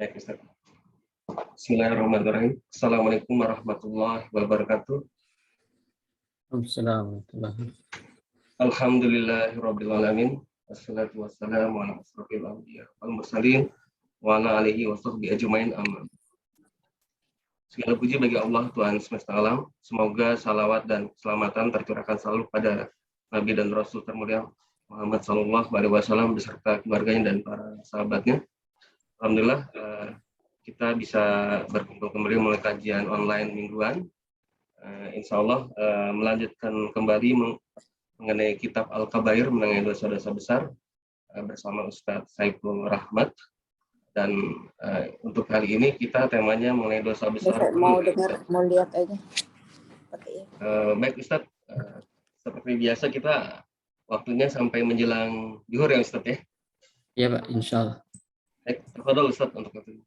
Baik, Ustaz. Bismillahirrahmanirrahim. Assalamualaikum warahmatullahi wabarakatuh. Assalamualaikum. Alhamdulillahirabbil alamin. Wassalatu wassalamu ala asrofil anbiya wal mursalin wa ala alihi wa sahbihi ajmain amma. Segala puji bagi Allah Tuhan semesta alam. Semoga salawat dan keselamatan tercurahkan selalu pada Nabi dan Rasul termulia Muhammad sallallahu alaihi wasallam beserta keluarganya dan para sahabatnya. Alhamdulillah kita bisa berkumpul kembali mulai kajian online mingguan. Insya Allah melanjutkan kembali mengenai kitab Al-Kabair, mengenai dosa-dosa besar bersama Ustadz Saiful Rahmat. Dan untuk kali ini kita temanya mengenai dosa besar. Mau dengar, mau lihat aja. Baik Ustadz, seperti biasa kita waktunya sampai menjelang zuhur ya Ustadz ya? Iya Pak, insya Allah. Baik, tafadhol Ustadz untuk waktu ini.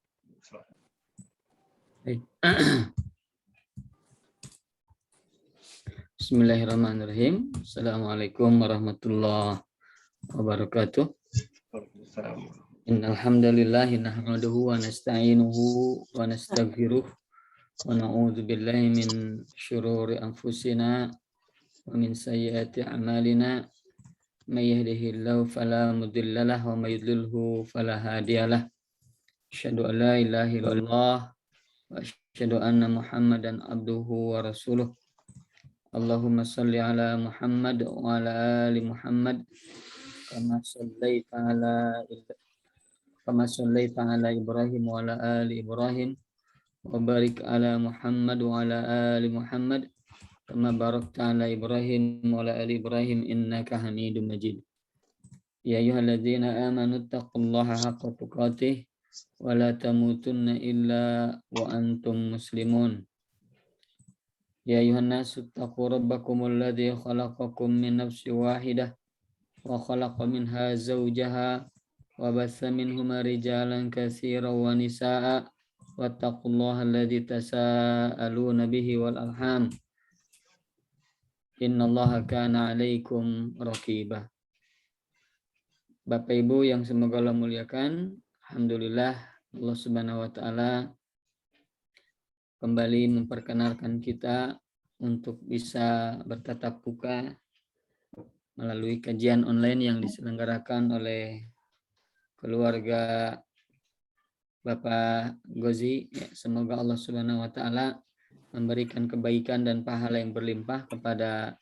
Bismillahirrahmanirrahim. Assalamualaikum warahmatullahi wabarakatuh. Innal hamdalillah nahmaduhu wa nasta'inuhu wa nastaghfiruh wa na'udzu billahi min syururi anfusina wa min sayyiati a'malina. May yahdihillahu fala mudilla lahu wa may yudlilhu fala hadiyalah. Asyhadu an la ilaha illallah wa asyhadu anna Muhammadan abduhu wa rasuluh. Allahumma salli ala Muhammad wa ala ali Muhammad kama sallaita ala Ibrahim wa ala ali Ibrahim wa barik ala Muhammad wa ala ali Muhammad kama barakta ala Ibrahim wa ala ali Ibrahim innaka Hamidum Majid. Ya ayyuhalladzina amanu taqullaha haqqa tuqatih wa la tamutunna illa wa antum muslimun. Ya ayuhan nasu taqu rabbakumul ladzi khalaqakum min nafsin wahidah wa khalaqa minha zawjaha wa bassa minhuma rijalan katsiran wa nisaa'a wattaqullaha alladzi tasaaluna bihi wal arham innallaha kana 'alaikum raqiba. Bapak Ibu yang semoga Allah muliakan, alhamdulillah Allah Subhanahu wa taala kembali memperkenalkan kita untuk bisa bertatap muka melalui kajian online yang diselenggarakan oleh keluarga Bapak Gozi. Ya, semoga Allah Subhanahu wa taala memberikan kebaikan dan pahala yang berlimpah kepada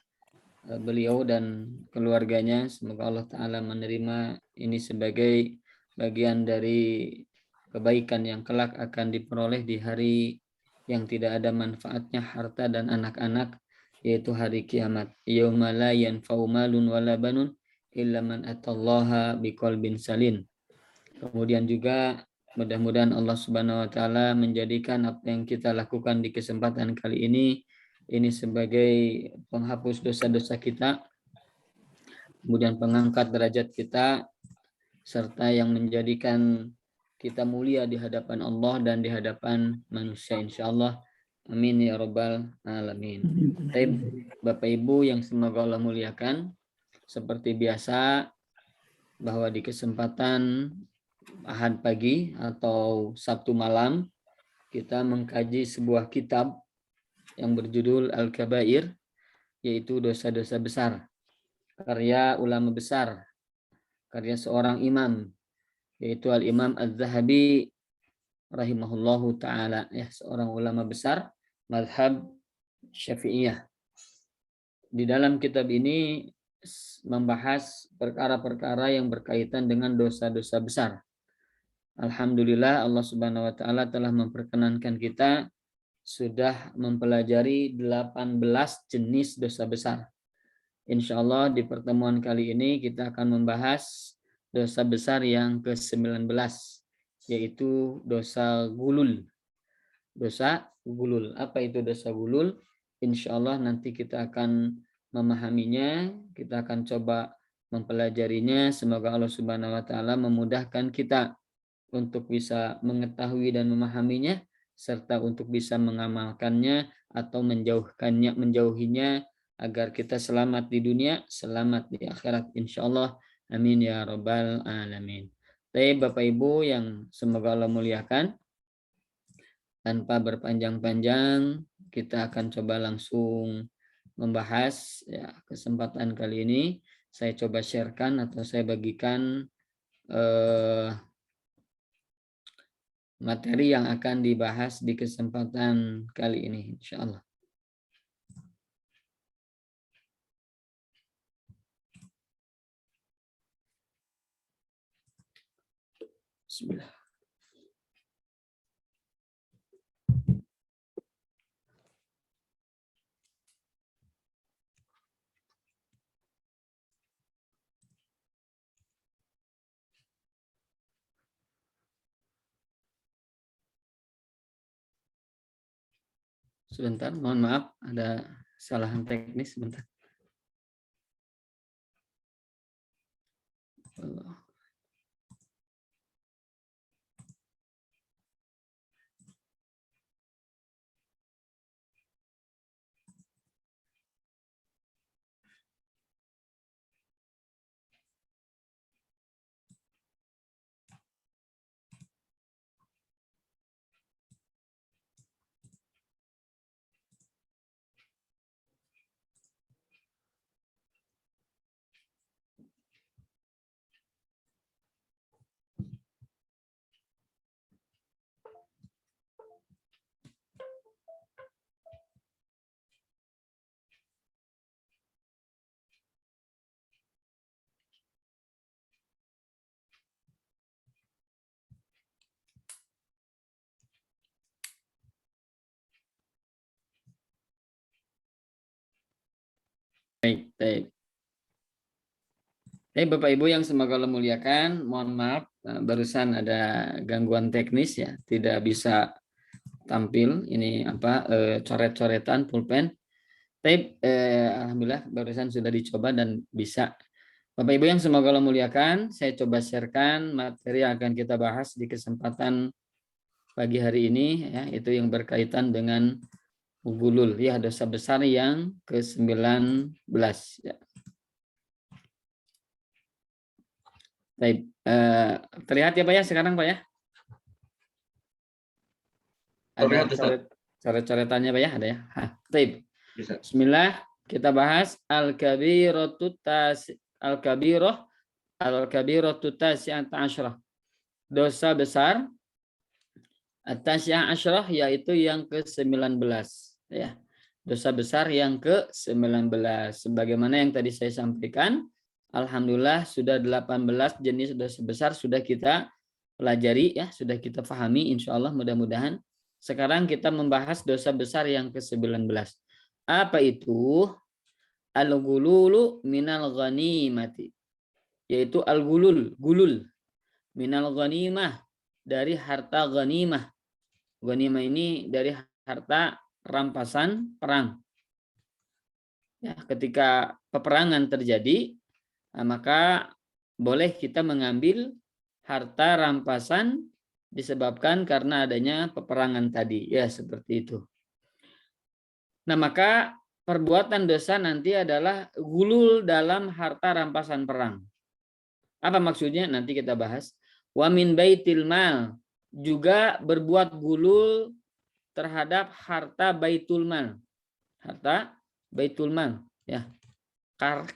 beliau dan keluarganya. Semoga Allah taala menerima ini sebagai bagian dari kebaikan yang kelak akan diperoleh di hari yang tidak ada manfaatnya harta dan anak-anak, yaitu hari kiamat. Yauma la yanfa'u malun wala banun illa man atallaha biqalbin salim. Kemudian juga mudah-mudahan Allah Subhanahu wa taala menjadikan apa yang kita lakukan di kesempatan kali ini sebagai penghapus dosa-dosa kita, kemudian pengangkat derajat kita, serta yang menjadikan kita mulia di hadapan Allah dan di hadapan manusia insyaallah. Amin ya rabbal alamin. Baik, Bapak Ibu yang semoga Allah muliakan, seperti biasa bahwa di kesempatan Ahad pagi atau Sabtu malam kita mengkaji sebuah kitab yang berjudul Al-Kabair, yaitu dosa-dosa besar, karya ulama besar, karya seorang imam, yaitu Al-Imam Az-Zahabi rahimahullahu ta'ala, ya, seorang ulama besar mazhab Syafi'iyah. Di dalam kitab ini membahas perkara-perkara yang berkaitan dengan dosa-dosa besar. Alhamdulillah Allah Subhanahu wa taala telah memperkenankan kita sudah mempelajari 18 jenis dosa besar. Insyaallah di pertemuan kali ini kita akan membahas dosa besar yang ke-19, yaitu dosa gulul. Dosa gulul. Apa itu dosa gulul? Insyaallah nanti kita akan memahaminya, kita akan coba mempelajarinya. Semoga Allah Subhanahu wa taala memudahkan kita untuk bisa mengetahui dan memahaminya, serta untuk bisa mengamalkannya atau menjauhinya agar kita selamat di dunia, selamat di akhirat insyaallah. Amin ya rabbal alamin. Tapi Bapak Ibu yang semoga Allah muliakan, tanpa berpanjang-panjang, kita akan coba langsung membahas ya kesempatan kali ini. Saya coba sharekan atau saya bagikan materi yang akan dibahas di kesempatan kali ini, insya Allah. Bismillah. Sebentar, mohon maaf, ada kesalahan teknis sebentar. Baik. Bapak Ibu yang semoga Allah muliakan, mohon maaf barusan ada gangguan teknis ya, tidak bisa tampil ini coret-coretan pulpen. Alhamdulillah barusan sudah dicoba dan bisa. Bapak Ibu yang semoga Allah muliakan, saya coba sharekan materi yang akan kita bahas di kesempatan pagi hari ini ya, itu yang berkaitan dengan gulul ya, dosa besar yang ke-19 ya. Baik, terlihat ya Pak ya sekarang Pak ya? Ada coret-coretannya Pak ya? Ada ya? Baik. Bismillah, kita bahas al-kabiratu tasi'ata asyrah. Dosa besar at-tasi'ah asyrah yaitu yang ke-19 ya. Dosa besar yang ke-19 sebagaimana yang tadi saya sampaikan. Alhamdulillah sudah 18 jenis dosa besar sudah kita pelajari ya, sudah kita pahami insyaallah mudah-mudahan. Sekarang kita membahas dosa besar yang ke-19. Apa itu? Al-ghululu minal ghanimati. Yaitu gulul minal ghanimah, dari harta ghanimah. Ghanimah ini dari harta rampasan perang. Ya, ketika peperangan terjadi, maka boleh kita mengambil harta rampasan disebabkan karena adanya peperangan tadi. Ya, seperti itu. Nah, maka perbuatan dosa nanti adalah gulul dalam harta rampasan perang. Apa maksudnya? Nanti kita bahas. Wa min baitil mal, juga berbuat gulul terhadap harta baitul mal. Harta baitul mal, ya.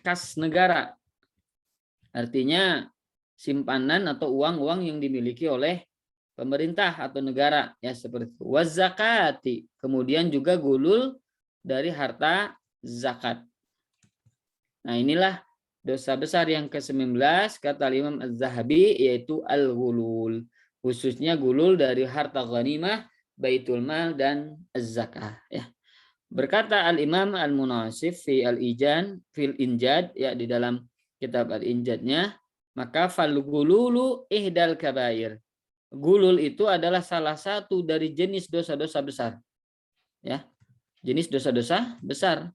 Kas negara. Artinya simpanan atau uang-uang yang dimiliki oleh pemerintah atau negara ya, seperti itu. Wazakati, kemudian juga gulul dari harta zakat. Nah, inilah dosa besar yang ke-19 kata Imam Az-Zahabi, yaitu al-ghulul, khususnya gulul dari harta ghanimah, baitul mal dan az-zakah ya. Berkata Al-Imam Al-Munasif fi Al-Ijan fil Injad ya, di dalam kitab Al-Injadnya, maka fal gululu ihdal kabair. Gulul itu adalah salah satu dari jenis dosa-dosa besar. Ya. Jenis dosa-dosa besar.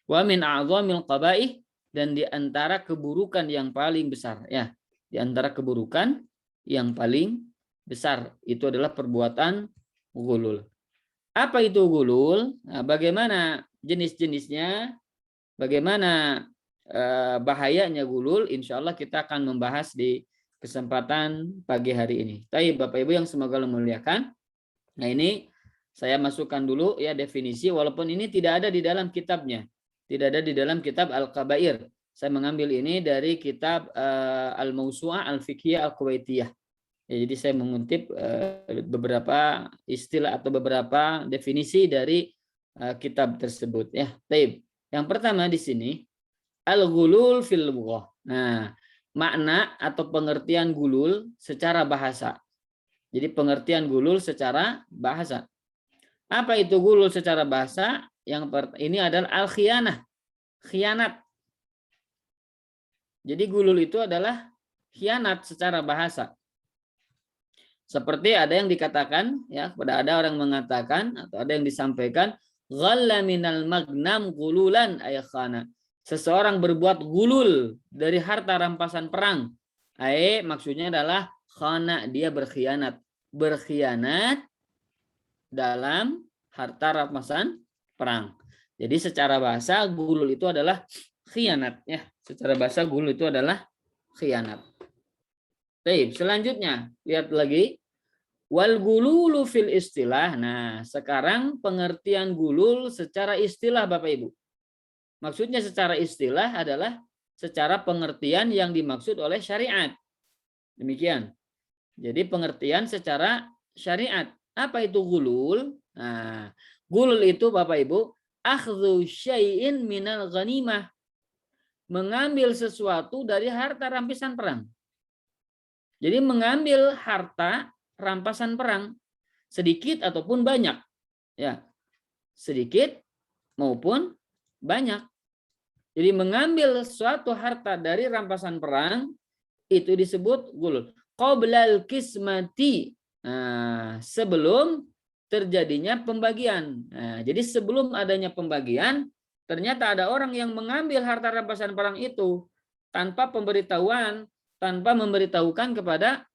Wa min a'dhamil qabaih, dan di antara keburukan yang paling besar ya. Di antara keburukan yang paling besar itu adalah perbuatan gulul. Apa itu gulul? Nah, bagaimana jenis-jenisnya? Bagaimana bahayanya gulul? Insya Allah kita akan membahas di kesempatan pagi hari ini. Baik, Bapak Ibu yang semoga Allah muliakan. Nah, ini saya masukkan dulu ya definisi, walaupun ini tidak ada di dalam kitabnya. Tidak ada di dalam kitab Al-Kabair. Saya mengambil ini dari kitab Al-Mawsu'ah Al-Fiqhiyah Al-Kuwaitiyah. Ya, jadi saya mengutip beberapa istilah atau beberapa definisi dari kitab tersebut ya. Baik. Yang pertama di sini al-ghulul fil lughah. Nah, makna atau pengertian gulul secara bahasa. Jadi pengertian gulul secara bahasa. Apa itu gulul secara bahasa? Ini adalah al-khianah. Khianat. Jadi gulul itu adalah khianat secara bahasa. Seperti ada yang dikatakan ya, kepada ada orang mengatakan atau ada yang disampaikan ghalla minal magnam gululan ayakhana. Seseorang berbuat gulul dari harta rampasan perang. Maksudnya adalah khana, dia berkhianat. Berkhianat dalam harta rampasan perang. Jadi secara bahasa gulul itu adalah khianat ya. Secara bahasa gulul itu adalah khianat. Baik, selanjutnya lihat lagi wal gululu fil istilah. Nah, sekarang pengertian gulul secara istilah Bapak Ibu. Maksudnya secara istilah adalah secara pengertian yang dimaksud oleh syariat. Demikian. Jadi pengertian secara syariat. Apa itu gulul? Nah, gulul itu Bapak Ibu, akhdhu syai'in minal ghanimah. Mengambil sesuatu dari harta rampasan perang. Jadi mengambil harta rampasan perang sedikit ataupun banyak. Ya. Sedikit maupun banyak. Jadi mengambil suatu harta dari rampasan perang itu disebut gulul. Qoblal kismati. Nah, sebelum terjadinya pembagian. Nah, jadi sebelum adanya pembagian, ternyata ada orang yang mengambil harta rampasan perang itu tanpa pemberitahuan, tanpa memberitahukan kepada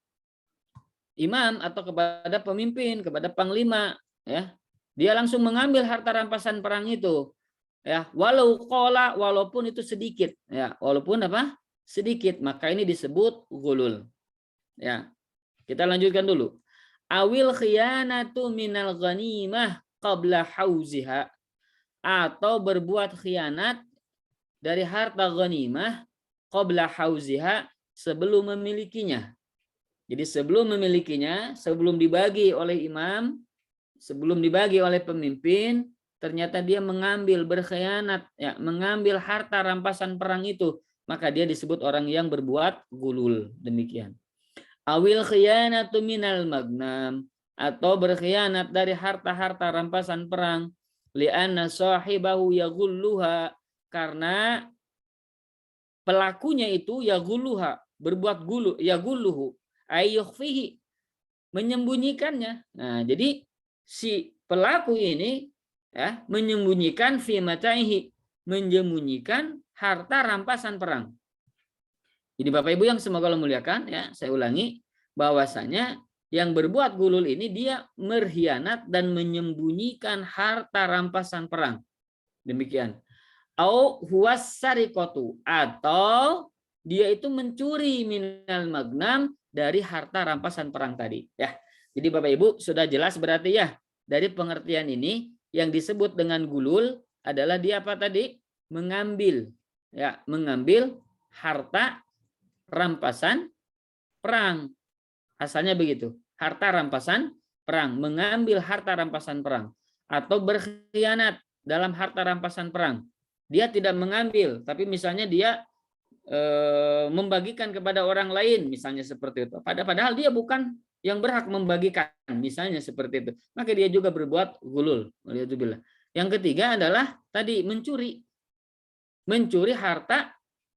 imam atau kepada pemimpin, kepada panglima, ya. Dia langsung mengambil harta rampasan perang itu. Ya, walaupun itu sedikit, ya, walaupun apa? Sedikit, maka ini disebut gulul. Ya. Kita lanjutkan dulu. Awil khiyanatu minal ghanimah qabla hauziha, atau berbuat khianat dari harta ghanimah qabla hauziha, sebelum memilikinya. Jadi sebelum memilikinya, sebelum dibagi oleh imam, sebelum dibagi oleh pemimpin, ternyata dia mengambil, berkhianat, ya, mengambil harta rampasan perang itu, maka dia disebut orang yang berbuat gulul. Demikian. Awil khiyanatu minal magnam, atau berkhianat dari harta-harta rampasan perang, li'anna sahibahu yaghulluha, karena pelakunya itu yaghulluha, berbuat gulu, yaghulluhu ayyukhfihi, menyembunyikannya. Nah, jadi si pelaku ini ya menyembunyikan fi mataihi, menyembunyikan harta rampasan perang. Jadi Bapak Ibu yang semoga Allah muliakan, ya, saya ulangi bahwasanya yang berbuat gulul ini dia berkhianat dan menyembunyikan harta rampasan perang. Demikian. Au huwas sariqatu, atau dia itu mencuri minal magnam, dari harta rampasan perang tadi, ya. Jadi Bapak Ibu sudah jelas berarti ya, dari pengertian ini yang disebut dengan gulul adalah dia apa tadi? Mengambil, ya, mengambil harta rampasan perang. Asalnya begitu, harta rampasan perang, mengambil harta rampasan perang, atau berkhianat dalam harta rampasan perang. Dia tidak mengambil, tapi misalnya dia membagikan kepada orang lain, misalnya seperti itu. Padahal dia bukan yang berhak membagikan, misalnya seperti itu. Maka dia juga berbuat gulul. Yang ketiga adalah tadi mencuri harta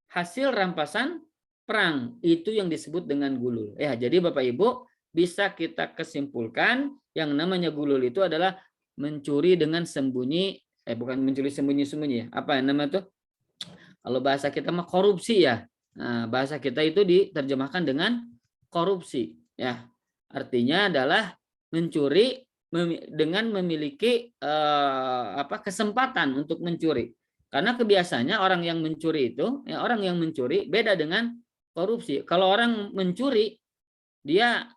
hasil rampasan perang, itu yang disebut dengan gulul. Ya, jadi Bapak Ibu bisa kita kesimpulkan yang namanya gulul itu adalah mencuri dengan sembunyi, bukan mencuri sembunyi-sembunyi ya. Apa yang namanya itu? Kalau bahasa kita mah korupsi ya. Nah, bahasa kita itu diterjemahkan dengan korupsi ya. Artinya adalah mencuri dengan memiliki kesempatan untuk mencuri. Karena kebiasaannya orang yang mencuri itu, ya, orang yang mencuri beda dengan korupsi. Kalau orang mencuri, dia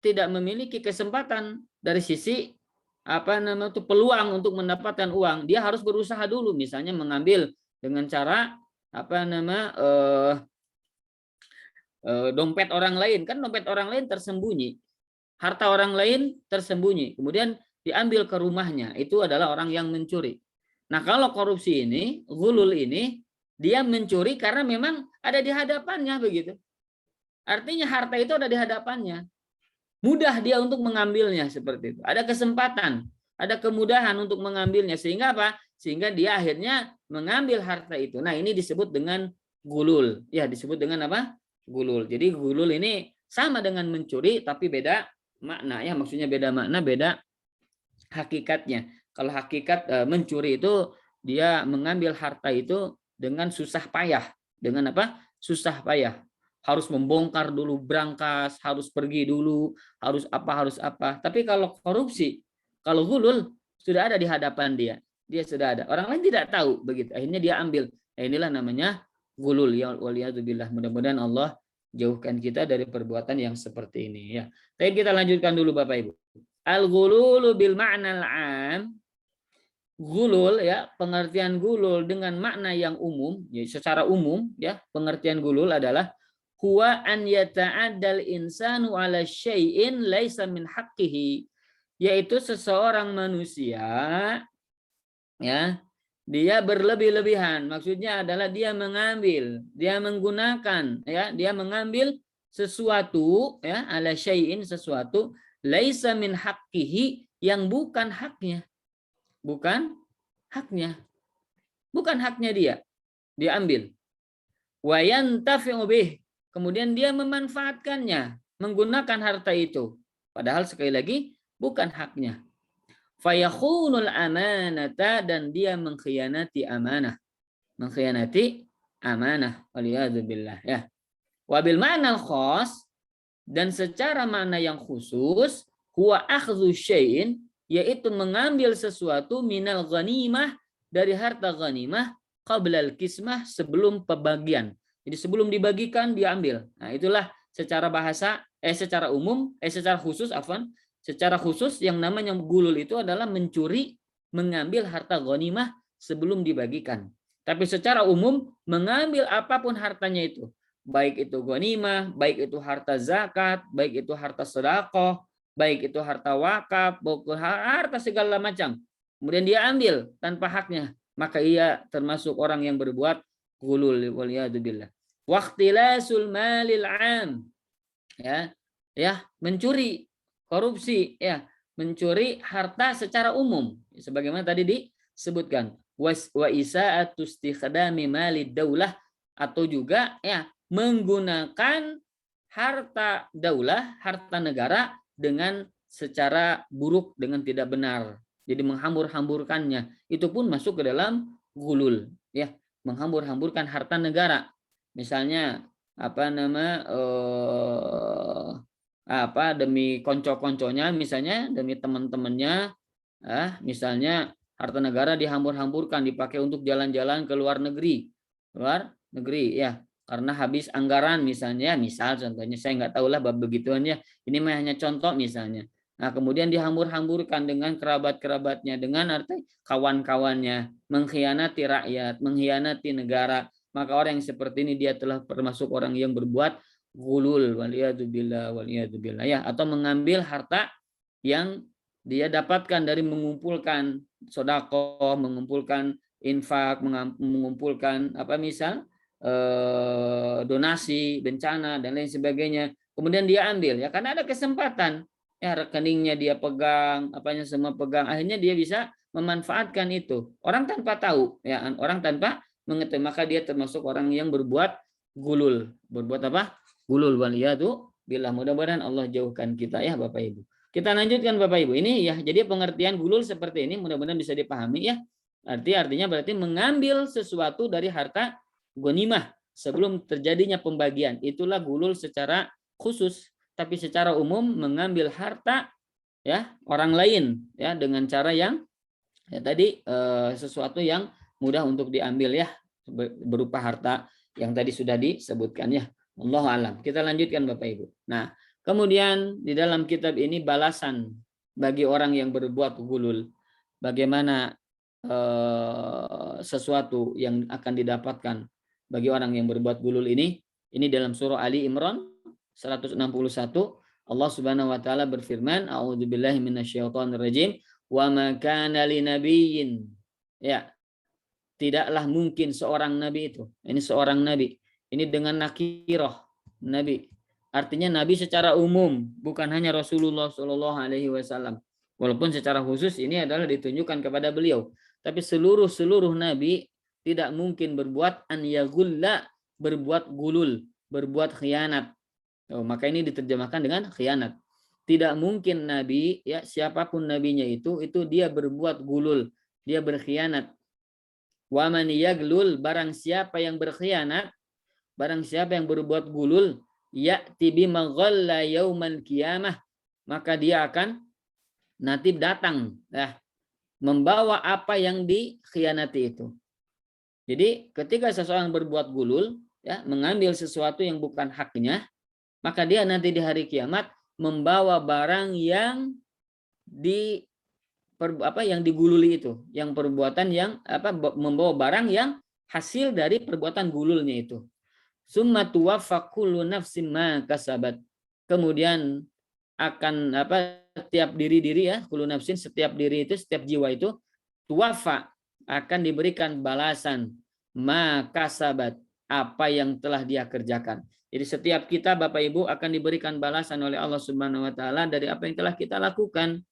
tidak memiliki kesempatan dari sisi peluang untuk mendapatkan uang. Dia harus berusaha dulu, misalnya mengambil dengan cara dompet orang lain, kan dompet orang lain tersembunyi, harta orang lain tersembunyi, kemudian diambil ke rumahnya, itu adalah orang yang mencuri. Nah, kalau korupsi ini, ghulul ini, dia mencuri karena memang ada di hadapannya begitu. Artinya harta itu ada di hadapannya. Mudah dia untuk mengambilnya seperti itu. Ada kesempatan, ada kemudahan untuk mengambilnya, sehingga apa? Sehingga dia akhirnya mengambil harta itu. Nah, ini disebut dengan ghulul. Ya, disebut dengan apa? Ghulul. Jadi ghulul ini sama dengan mencuri tapi beda makna ya, maksudnya beda makna, beda hakikatnya. Kalau hakikat mencuri itu dia mengambil harta itu dengan susah payah. Dengan apa? Susah payah. Harus membongkar dulu brankas, harus pergi dulu, harus apa. Tapi kalau korupsi, kalau ghulul sudah ada di hadapan dia. Dia sudah ada. Orang lain tidak tahu begitu. Akhirnya dia ambil. Nah, inilah namanya ghulul, ya waliyadzubillah. Mudah-mudahan Allah jauhkan kita dari perbuatan yang seperti ini ya. Tapi kita lanjutkan dulu Bapak Ibu. Al-ghululu bil ma'nal 'am. Ghulul ya, pengertian ghulul dengan makna yang umum, ya secara umum ya, pengertian ghulul adalah huwa an yata'addal insanu 'ala syai'in laisa min haqqihi, yaitu seseorang manusia ya, dia berlebih-lebihan, maksudnya adalah dia mengambil, dia menggunakan ya, dia mengambil sesuatu ya, ala syai'in sesuatu laisa min haqqihi, yang bukan haknya. Bukan haknya. Bukan haknya dia. Dia ambil. Wa yantafi'u bih, kemudian dia memanfaatkannya, menggunakan harta itu. Padahal sekali lagi bukan haknya. Fayakhunul amanata, dan dia mengkhianati amanah. Mengkhianati amanah. Waliyadzubillah ya. Wabil ma'nal khas, dan secara makna yang khusus, huwa akhdhu syai'in, yaitu mengambil sesuatu minal ghanimah, dari harta ghanimah, qablal kismah, sebelum pembagian. Jadi sebelum dibagikan dia ambil. Nah, itulah secara bahasa secara umum secara khusus secara khusus yang namanya ghulul itu adalah mencuri, mengambil harta ghanimah sebelum dibagikan. Tapi secara umum mengambil apapun hartanya itu, baik itu ghanimah, baik itu harta zakat, baik itu harta sedekah, baik itu harta wakaf, harta segala macam, kemudian dia ambil tanpa haknya, maka ia termasuk orang yang berbuat ghulul waliyadzubillah. Waqtilasul malil 'am, ya mencuri, korupsi ya, mencuri harta secara umum sebagaimana tadi disebutkan, wa isa'atu istikhdami malid daulah, atau juga ya menggunakan harta daulah, harta negara dengan secara buruk, dengan tidak benar. Jadi menghambur-hamburkannya, itu pun masuk ke dalam ghulul ya, menghambur-hamburkan harta negara. Misalnya demi konco-konconya, misalnya demi teman-temannya, misalnya harta negara dihambur-hamburkan, dipakai untuk jalan-jalan ke luar negeri ya, karena habis anggaran misalnya, contohnya, saya nggak tahu lah bab begituannya, ini hanya contoh misalnya. Nah, kemudian dihambur-hamburkan dengan kerabat-kerabatnya, dengan arti kawan-kawannya, mengkhianati rakyat, mengkhianati negara, maka orang yang seperti ini dia telah termasuk orang yang berbuat ghulul waliyadzubillah ya, atau mengambil harta yang dia dapatkan dari mengumpulkan sedekah, mengumpulkan infak, mengumpulkan donasi bencana dan lain sebagainya, kemudian dia ambil ya karena ada kesempatan ya, rekeningnya dia pegang, semua pegang, akhirnya dia bisa memanfaatkan itu, orang tanpa tahu ya, orang tanpa mengetahui, maka dia termasuk orang yang berbuat ghulul. Berbuat apa? Ghulul waliyadzubillah. Mudah-mudahan Allah jauhkan kita ya Bapak Ibu. Kita lanjutkan Bapak Ibu, ini ya, jadi pengertian ghulul seperti ini mudah-mudahan bisa dipahami ya. Artinya berarti mengambil sesuatu dari harta ghanimah sebelum terjadinya pembagian, itulah ghulul secara khusus. Tapi secara umum mengambil harta ya orang lain ya dengan cara yang ya tadi sesuatu yang mudah untuk diambil ya, berupa harta yang tadi sudah disebutkan ya. Allahu alam. Kita lanjutkan Bapak Ibu. Nah, kemudian di dalam kitab ini balasan bagi orang yang berbuat gulul. Bagaimana sesuatu yang akan didapatkan bagi orang yang berbuat gulul ini. Ini dalam surah Ali Imran 161. Allah Subhanahu wa taala berfirman, A'udzubillahi minasyaitonirrajim, wa ma kana linabiyyin. Ya, tidaklah mungkin seorang nabi itu. Ini seorang nabi. Ini dengan nakirah, nabi. Artinya nabi secara umum, bukan hanya Rasulullah Shallallahu alaihi wasallam. Walaupun secara khusus ini adalah ditunjukkan kepada beliau. Tapi seluruh nabi tidak mungkin berbuat an yagulla, berbuat gulul, berbuat khianat. Maka ini diterjemahkan dengan khianat. Tidak mungkin nabi, ya siapapun nabinya itu dia berbuat gulul, dia berkhianat. Wa man yaglul, barang siapa yang berkhianat, barang siapa yang berbuat gulul, ya'ti bima ghalla yaumal qiyamah, maka dia akan nanti datang membawa apa yang dikhianati itu. Jadi ketika seseorang berbuat gulul, ya mengambil sesuatu yang bukan haknya, maka dia nanti di hari kiamat membawa barang yang yang digululi itu, yang perbuatan yang membawa barang yang hasil dari perbuatan gululnya itu. Summa tuwaffa kullu nafsin ma kasabat. Kemudian akan setiap diri ya, kullu nafsin, setiap diri itu, setiap jiwa itu tuwaffa akan diberikan balasan ma kasabat, apa yang telah dia kerjakan. Jadi setiap kita Bapak Ibu akan diberikan balasan oleh Allah Subhanahu wa taala dari apa yang telah kita lakukan.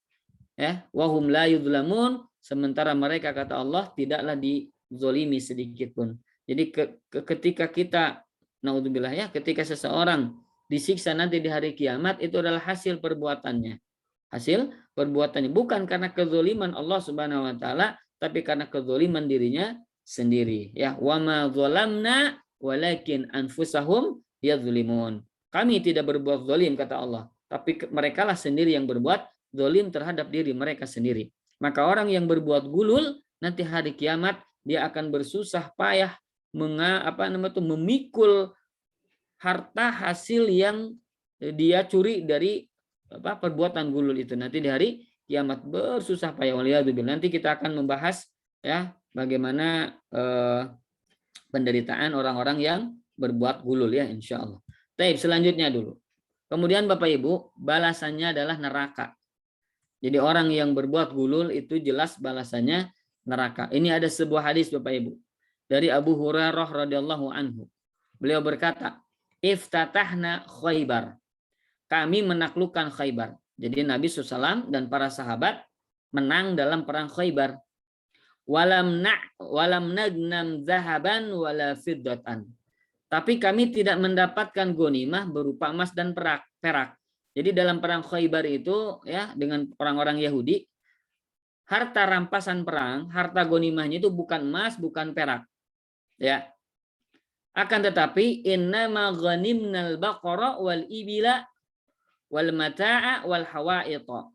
Ya, wahum la yudlamun, sementara mereka kata Allah tidaklah dizolimi sedikit pun. Jadi ketika kita naudzubillah ya, ketika seseorang disiksa nanti di hari kiamat, itu adalah hasil perbuatannya. Hasil perbuatannya bukan karena kezoliman Allah Subhanahu wa taala, tapi karena kezoliman dirinya sendiri. Ya, wa ma zalamna walakin anfusahum yadzlimun. Kami tidak berbuat zalim kata Allah, tapi merekalah sendiri yang berbuat zalim terhadap diri mereka sendiri. Maka orang yang berbuat gulul nanti hari kiamat dia akan bersusah payah memikul harta hasil yang dia curi dari perbuatan gulul itu. Nanti di hari kiamat bersusah payah. Waliyadzubillah. Nanti kita akan membahas ya bagaimana penderitaan orang-orang yang berbuat gulul ya insya Allah. Baik, selanjutnya dulu. Kemudian Bapak Ibu, balasannya adalah neraka. Jadi orang yang berbuat gulul itu jelas balasannya neraka. Ini ada sebuah hadis Bapak Ibu dari Abu Hurairah radhiyallahu anhu. Beliau berkata, "Iftatahna Khaybar." Kami menaklukkan Khaybar. Jadi Nabi SAW dan para sahabat menang dalam perang Khaybar. Walam nagnam zahaban wala fiddatan. Tapi kami tidak mendapatkan ghanimah berupa emas dan perak. Jadi dalam perang Khaybar itu ya dengan orang-orang Yahudi, harta rampasan perang, harta ghanimahnya itu bukan emas, bukan perak. Ya. Akan tetapi innama ghanimnal baqara wal ibila wal mata'a wal hawaita.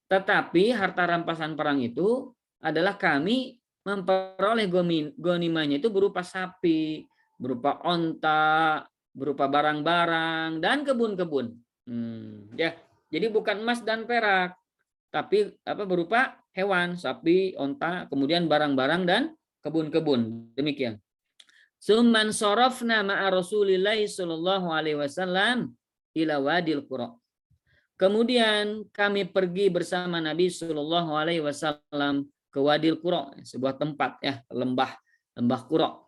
Tetapi harta rampasan perang itu adalah kami memperoleh ghanimahnya itu berupa sapi, berupa onta, berupa barang-barang dan kebun-kebun. Ya, jadi bukan emas dan perak, tapi berupa hewan, sapi, onta, kemudian barang-barang dan kebun-kebun. Demikian. Summan sorofna ma'a Rasulillahi sallallahu alaihi wasallam ila wadil qura. Kemudian kami pergi bersama Nabi sallallahu alaihi wasallam ke Wadil Qura, sebuah tempat ya, lembah Qura.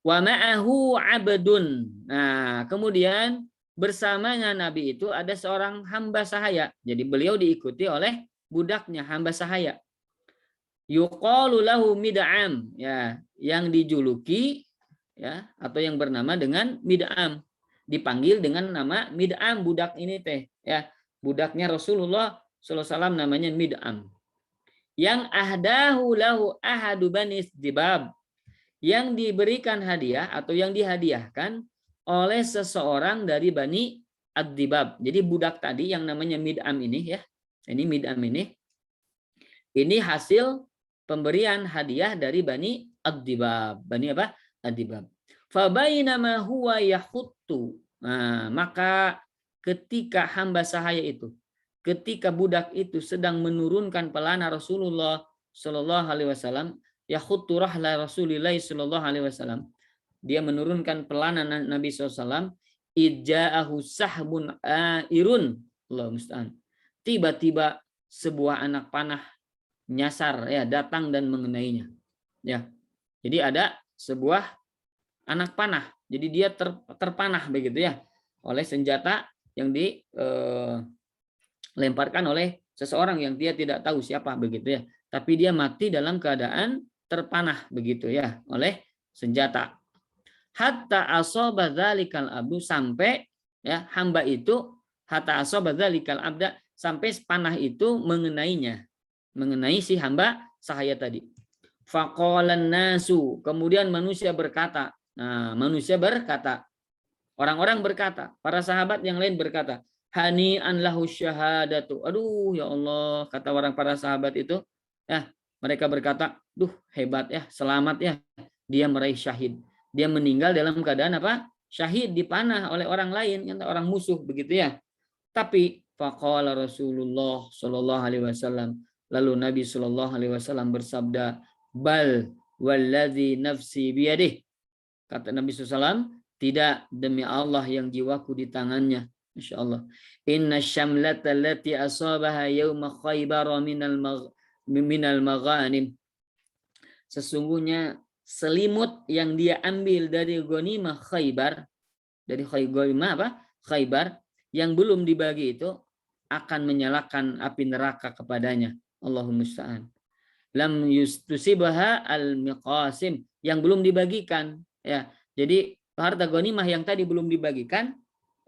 Wa ma'ahu 'abdun. Nah, kemudian bersamanya Nabi itu ada seorang hamba sahaya. Jadi beliau diikuti oleh budaknya, hamba sahaya. Yuqalu lahu Mid'am, ya, yang dijuluki ya atau yang bernama dengan Mid'am. Dipanggil dengan nama Mid'am, budak ini teh ya. Budaknya Rasulullah sallallahu alaihi wasallam namanya Mid'am. Yang ahdahu lahu ahadu bani Dibab, yang diberikan hadiah atau yang dihadiahkan oleh seseorang dari Bani Ad-Dibab. Jadi budak tadi yang namanya Mid'am ini ya, ini Mid'am ini hasil pemberian hadiah dari Bani Ad-Dibab. Bani apa? Ad-Dibab. Fabainama huwa yahuttu. Nah, maka ketika hamba sahaya itu, ketika budak itu sedang menurunkan pelana Rasulullah Shallallahu Alaihi Wasallam, yahuttu rahla Rasulillah Shallallahu Alaihi Wasallam, dia menurunkan pelana Nabi SAW, ija'ahu sahbun airun, Allah musta'an. Tiba-tiba sebuah anak panah nyasar, ya, datang dan mengenainya. Ya, jadi ada sebuah anak panah, jadi dia terpanah begitu ya oleh senjata yang dilemparkan oleh seseorang yang dia tidak tahu siapa begitu ya, tapi dia mati dalam keadaan terpanah begitu ya oleh senjata. Hatta asaba dzalikal abdu, sampai ya hamba itu, hatta asaba dzalikal abda, sampai panah itu mengenainya, mengenai si hamba sahaya tadi. Faqalan nasu, kemudian manusia berkata. Nah, manusia berkata, orang-orang berkata, para sahabat yang lain berkata, hani'an lahu syahadatu. Aduh ya Allah, kata orang para sahabat itu, ya mereka berkata, duh hebat ya, selamat ya, dia meraih syahid. Dia meninggal dalam keadaan apa? Syahid, dipanah oleh orang lain, orang musuh begitu ya. Tapi faqala Rasulullah Shallallahu Alaihi Wasallam, lalu Nabi Shallallahu Alaihi Wasallam bersabda, bal walladzi nafsi biyadih. Kata Nabi SAW, tidak, demi Allah yang jiwaku di tangannya. Masya Allah. Inna syamlata allati asabaha yawma Khaybar minal maghanim. Sesungguhnya selimut yang dia ambil dari ghanimah Khaybar, dari ghanimah apa? Khaybar, yang belum dibagi itu akan menyalakan api neraka kepadanya. Allahumma musta'an. Lam yustusibaha al-miqasim, yang belum dibagikan. Ya, jadi harta ghanimah yang tadi belum dibagikan,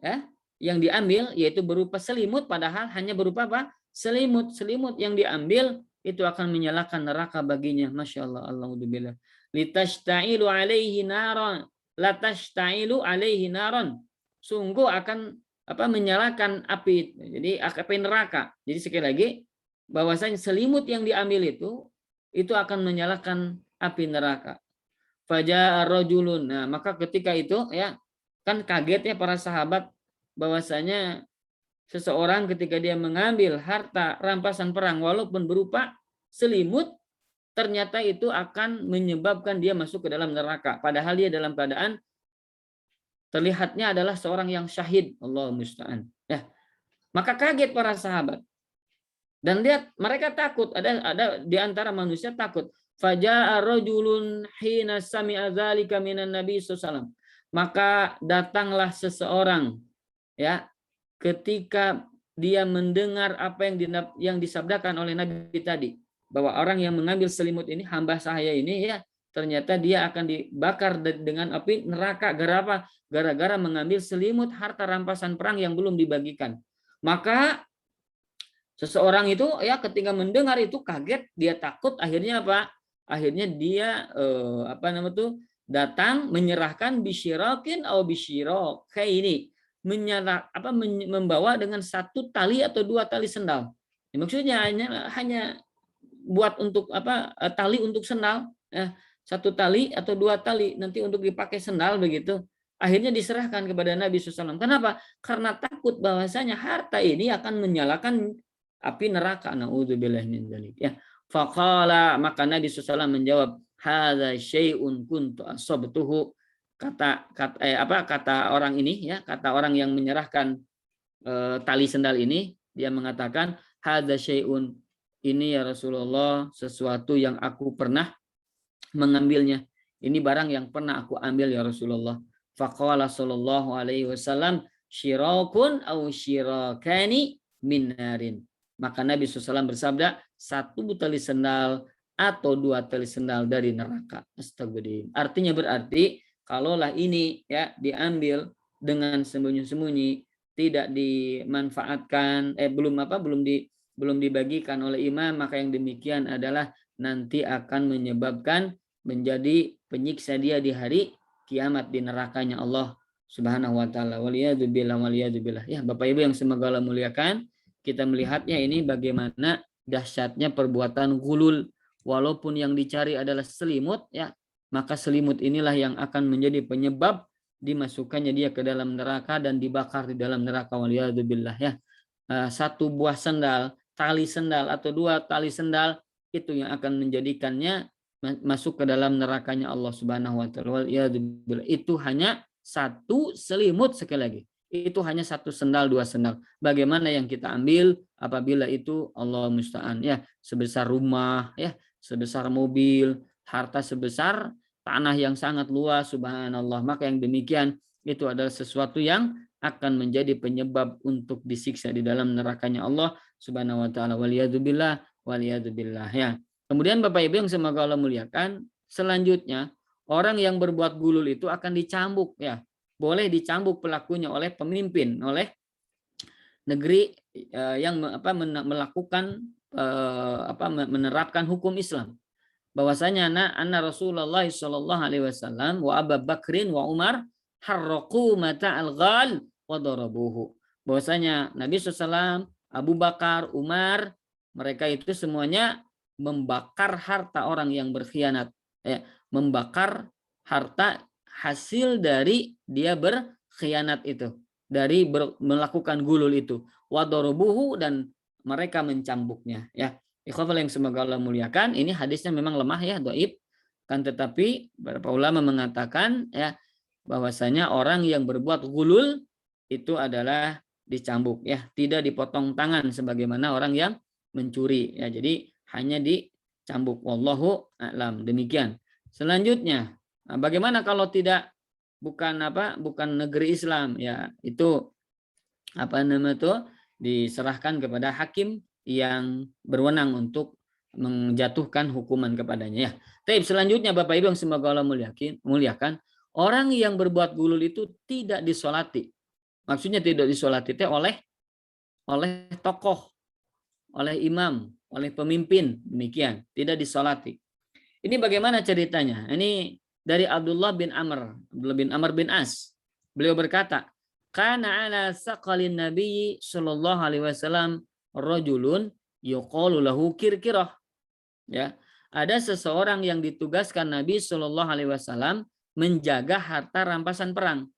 ya, yang diambil yaitu berupa selimut, padahal hanya berupa apa? Selimut. Selimut yang diambil itu akan menyalakan neraka baginya. Masya Allah, Alhamdulillah. Litashta'ilu alaihi naron, latashta'ilu alaihi naron. Sungguh akan apa? Menyalakan api. Jadi api neraka. Jadi sekali lagi, bahwasanya selimut yang diambil itu akan menyalakan api neraka. Faja'a rajulun. Nah, maka ketika itu ya kan kaget ya para sahabat bahwasanya seseorang ketika dia mengambil harta rampasan perang walaupun berupa selimut, ternyata itu akan menyebabkan dia masuk ke dalam neraka, padahal dia dalam keadaan terlihatnya adalah seorang yang syahid. Allah musta'an. Ya. Maka kaget para sahabat. Dan mereka takut, ada di antara manusia takut. Faja'a rajulun hina sami'a dzalika minan Nabi sallallahu. Maka datanglah seseorang ya ketika dia mendengar apa yang disabdakan oleh Nabi tadi, bahwa orang yang mengambil selimut ini, hamba sahaya ini ya, ternyata dia akan dibakar dengan api neraka. Gara-gara mengambil selimut harta rampasan perang yang belum dibagikan. Maka seseorang itu ya ketika mendengar itu kaget, dia takut, akhirnya apa? Akhirnya dia datang menyerahkan bisyirakin atau bisyirok kayak ini, membawa dengan satu tali atau dua tali sendal. Ya, maksudnya hanya buat untuk tali untuk sendal, ya, satu tali atau dua tali nanti untuk dipakai sendal begitu. Akhirnya diserahkan kepada Nabi SAW. Kenapa? Karena takut bahwasanya harta ini akan menyalakan api neraka. Na'udzubillah min dzalik. Ya. Faqala, maka Nabi SAW menjawab, hadza syai'un kuntu asabtuhu. Kata orang ini ya, kata orang yang menyerahkan tali sendal ini, dia mengatakan hadza syai'un, ini ya Rasulullah sesuatu yang aku pernah mengambilnya. Ini barang yang pernah aku ambil ya Rasulullah. Faqala sallallahu alaihi wasallam syirakun au syirakani min narin. Maka Nabi SAW bersabda, satu tali sendal atau dua tali sendal dari neraka. Astagfirullahaladzim. Artinya berarti kalaulah ini ya diambil dengan sembunyi-sembunyi, tidak dimanfaatkan, belum dibagikan oleh imam, maka yang demikian adalah nanti akan menyebabkan menjadi penyiksa dia di hari kiamat di nerakanya Allah Subhanahu wa taala. Waliyadzubillah. Ya, Bapak Ibu yang semoga Allah muliakan, kita melihatnya ini bagaimana dahsyatnya perbuatan ghulul, walaupun yang dicari adalah selimut ya, maka selimut inilah yang akan menjadi penyebab dimasukkannya dia ke dalam neraka dan dibakar di dalam neraka, waliyadzubillah ya. Satu buah sendal, tali sendal atau dua tali sendal itu yang akan menjadikannya masuk ke dalam nerakanya Allah Subhanahu wa taala. Waliyadzubillah. Itu hanya satu selimut, sekali lagi. Itu hanya satu sendal, dua sendal. Bagaimana yang kita ambil apabila itu Allah musta'an ya, sebesar rumah ya, sebesar mobil, harta sebesar tanah yang sangat luas, subhanallah. Maka yang demikian itu adalah sesuatu yang akan menjadi penyebab untuk disiksa di dalam nerakanya Allah Subhanahu wa taala. Waliyadzubillah, waliyadzubillah ya. Kemudian Bapak Ibu yang semoga Allah muliakan, selanjutnya orang yang berbuat gulul itu akan dicambuk ya. Boleh dicambuk pelakunya oleh pemimpin, oleh negeri yang melakukan menerapkan hukum Islam. Bahwasanya anna Rasulullah sallallahu alaihi wasallam wa Abu Bakrin wa Umar harraqu mata al-ghal wa darabuhu. Bahwasanya Nabi SAW, Abu Bakar, Umar, mereka itu semuanya membakar harta orang yang berkhianat, ya, membakar harta hasil dari dia berkhianat itu, dari melakukan gulul itu, wa darabuhu, dan mereka mencambuknya ya. Ikhwafal yang semoga Allah muliakan, ini hadisnya memang lemah ya, dhaif, kan tetapi beberapa ulama mengatakan ya bahwasanya orang yang berbuat gulul itu adalah dicambuk ya, tidak dipotong tangan sebagaimana orang yang mencuri ya. Jadi hanya dicambuk, wallahu a'lam. Demikian. Selanjutnya, bagaimana kalau bukan negeri Islam ya, itu diserahkan kepada hakim yang berwenang untuk menjatuhkan hukuman kepadanya ya. Tapi selanjutnya Bapak Ibu yang semoga Allah muliakan, orang yang berbuat gulul itu tidak disolati. Maksudnya tidak disolati oleh tokoh, oleh imam, oleh pemimpin, demikian, tidak disolati. Ini bagaimana ceritanya? Ini dari Abdullah bin Amr bin As. Beliau berkata, kana ala saqalin Nabi sallallahu alaihi wasallam rajulun yuqalu lahu Kirkirah. Ya, ada seseorang yang ditugaskan Nabi sallallahu alaihi wasallam menjaga harta rampasan perang,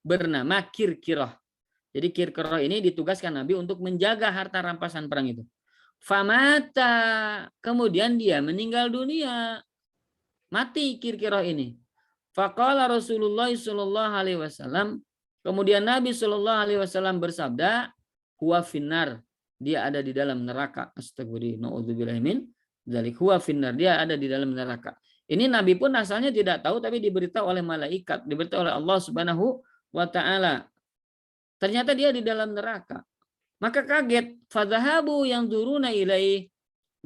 bernama Kirkirah. Jadi Kirkirah ini ditugaskan Nabi untuk menjaga harta rampasan perang itu. Famata, kemudian dia meninggal dunia. Mati Kirkirah ini. Faqala Rasulullah sallallahu alaihi wasallam, kemudian Nabi sallallahu alaihi wasallam bersabda, huwa finnar, dia ada di dalam neraka. Astagfirullah, naudzubillahi min dzalik, huwa finnar, dia ada di dalam neraka. Ini Nabi pun asalnya tidak tahu, tapi diberitahu oleh malaikat, diberitahu oleh Allah Subhanahu wa taala. Ternyata dia di dalam neraka. Maka kaget, fadhahabu yang turuna ilaih.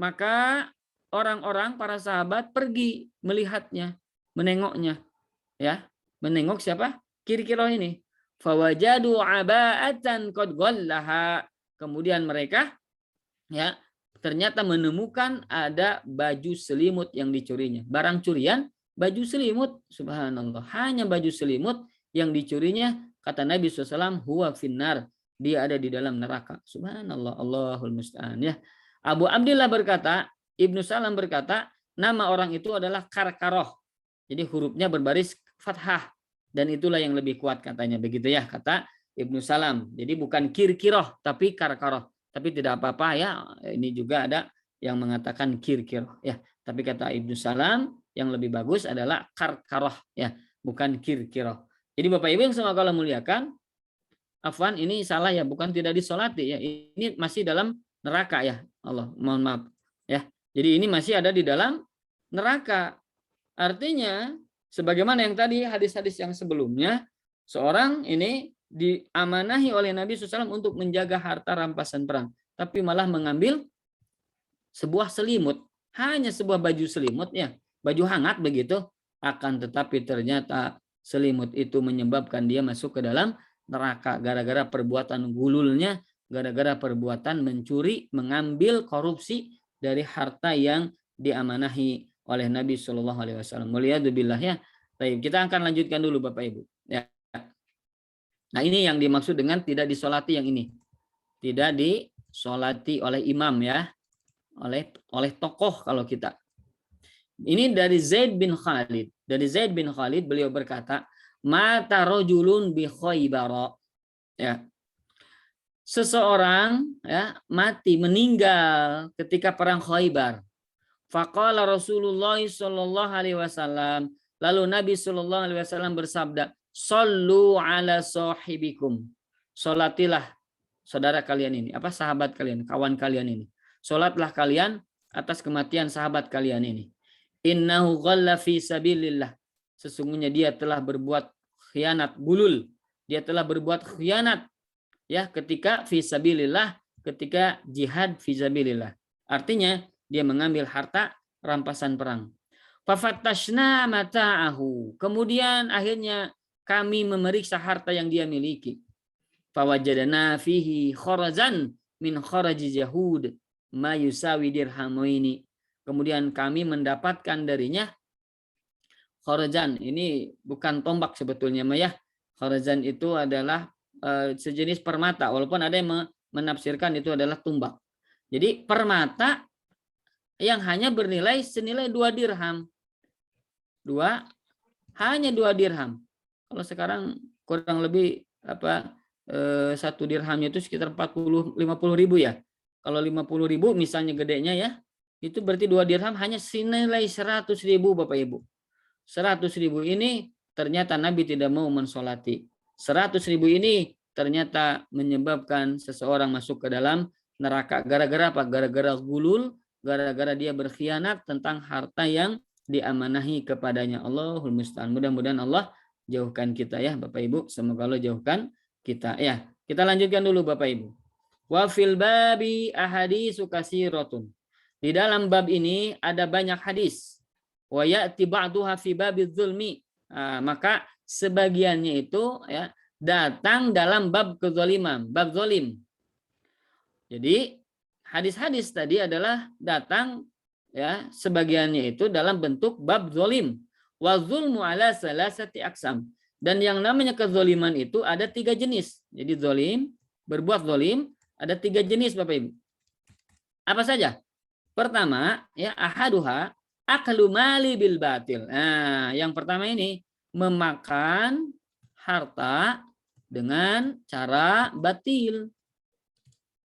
Maka orang-orang, para sahabat pergi melihatnya, menengoknya. Ya, menengok siapa? Kirkirah ini. Fawajadu aba'atan qad ghallaha. Kemudian mereka ya ternyata menemukan ada baju selimut yang dicurinya. Barang curian, baju selimut, subhanallah. Hanya baju selimut yang dicurinya, kata Nabi SAW, huwa finnar, dia ada di dalam neraka. Subhanallah, Allahul musta'an ya. Abu Abdillah berkata, Ibnu Salam berkata, nama orang itu adalah Karkaroh. Jadi hurufnya berbaris fathah, dan itulah yang lebih kuat katanya, begitu ya kata Ibnu Salam. Jadi bukan Kirkiroh tapi Karkaroh. Tapi tidak apa-apa ya. Ini juga ada yang mengatakan Kirkiroh ya. Tapi kata Ibnu Salam yang lebih bagus adalah Karkaroh ya, bukan Kirkiroh. Jadi Bapak Ibu yang semoga Allah muliakan, afwan ini salah ya, bukan tidak disolati ya. Ini masih dalam neraka ya. Allah, mohon maaf ya. Jadi ini masih ada di dalam neraka. Artinya sebagaimana yang tadi hadis-hadis yang sebelumnya, seorang ini diamanahi oleh Nabi SAW untuk menjaga harta rampasan perang, tapi malah mengambil sebuah selimut, hanya sebuah baju selimut ya, baju hangat begitu, akan tetapi ternyata selimut itu menyebabkan dia masuk ke dalam neraka gara-gara perbuatan gululnya, gara-gara perbuatan mencuri, mengambil korupsi dari harta yang diamanahi oleh Nabi Shallallahu Alaihi Wasallam. Waliyadzubillah ya. Baik, kita akan lanjutkan dulu Bapak Ibu. Ya. Nah ini yang dimaksud dengan tidak disolati yang ini. Tidak disolati oleh imam ya. Oleh tokoh kalau kita. Ini dari Zaid bin Khalid. Dari Zaid bin Khalid beliau berkata, mata rojulun bi Khaybar. Ya. Seseorang ya mati meninggal ketika perang Khaybar. Faqala Rasulullah sallallahu alaihi wasallam, lalu Nabi sallallahu alaihi wasallam bersabda, "Shallu ala sahibikum." Salatilah saudara kalian ini, apa sahabat kalian, kawan kalian ini. Salatlah kalian atas kematian sahabat kalian ini. Innahu ghalla fi sabilillah. Sesungguhnya dia telah berbuat khianat, gulul. Dia telah berbuat khianat ya ketika fi sabilillah, ketika jihad fi sabilillah. Artinya dia mengambil harta rampasan perang. Fafatashna mata'ahu. Kemudian akhirnya kami memeriksa harta yang dia miliki. Fawajadana fihi kharazan min kharaji Yahud ma yusawi dirhamaini. Kemudian kami mendapatkan darinya kharazan. Ini bukan tombak sebetulnya ya. Kharazan itu adalah sejenis permata, walaupun ada yang menafsirkan itu adalah tumbak. Jadi permata yang hanya bernilai senilai 2 dirham. Hanya 2 dirham. Kalau sekarang kurang lebih 1 dirhamnya itu sekitar 50 ribu ya. Kalau 50 ribu misalnya gedenya ya, itu berarti 2 dirham hanya senilai 100 ribu Bapak Ibu. 100 ribu ini ternyata Nabi tidak mau mensolati. 100 ribu ini ternyata menyebabkan seseorang masuk ke dalam neraka. Gara-gara apa? Gara-gara gulul, gara-gara dia berkhianat tentang harta yang diamanahi kepadanya. Allahul musta'an. Mudah-mudahan Allah jauhkan kita ya Bapak Ibu. Semoga Allah jauhkan kita ya. Kita lanjutkan dulu Bapak Ibu. Wa fil babi ahaditsu katsiratun. Di dalam bab ini ada banyak hadis. Wa ya'ti ba'duha fi babiz zulmi. Maka sebagiannya itu ya datang dalam bab kezaliman, bab zalim. Jadi hadis-hadis tadi adalah datang ya sebagiannya itu dalam bentuk bab zalim. Wa zulmu ala salasati aqsam. Dan yang namanya kezaliman itu ada 3 jenis. Jadi zalim, berbuat zalim ada 3 jenis Bapak Ibu. Apa saja? Pertama, ya ahaduha aklu mali bil batil. Nah, yang pertama ini memakan harta dengan cara batil.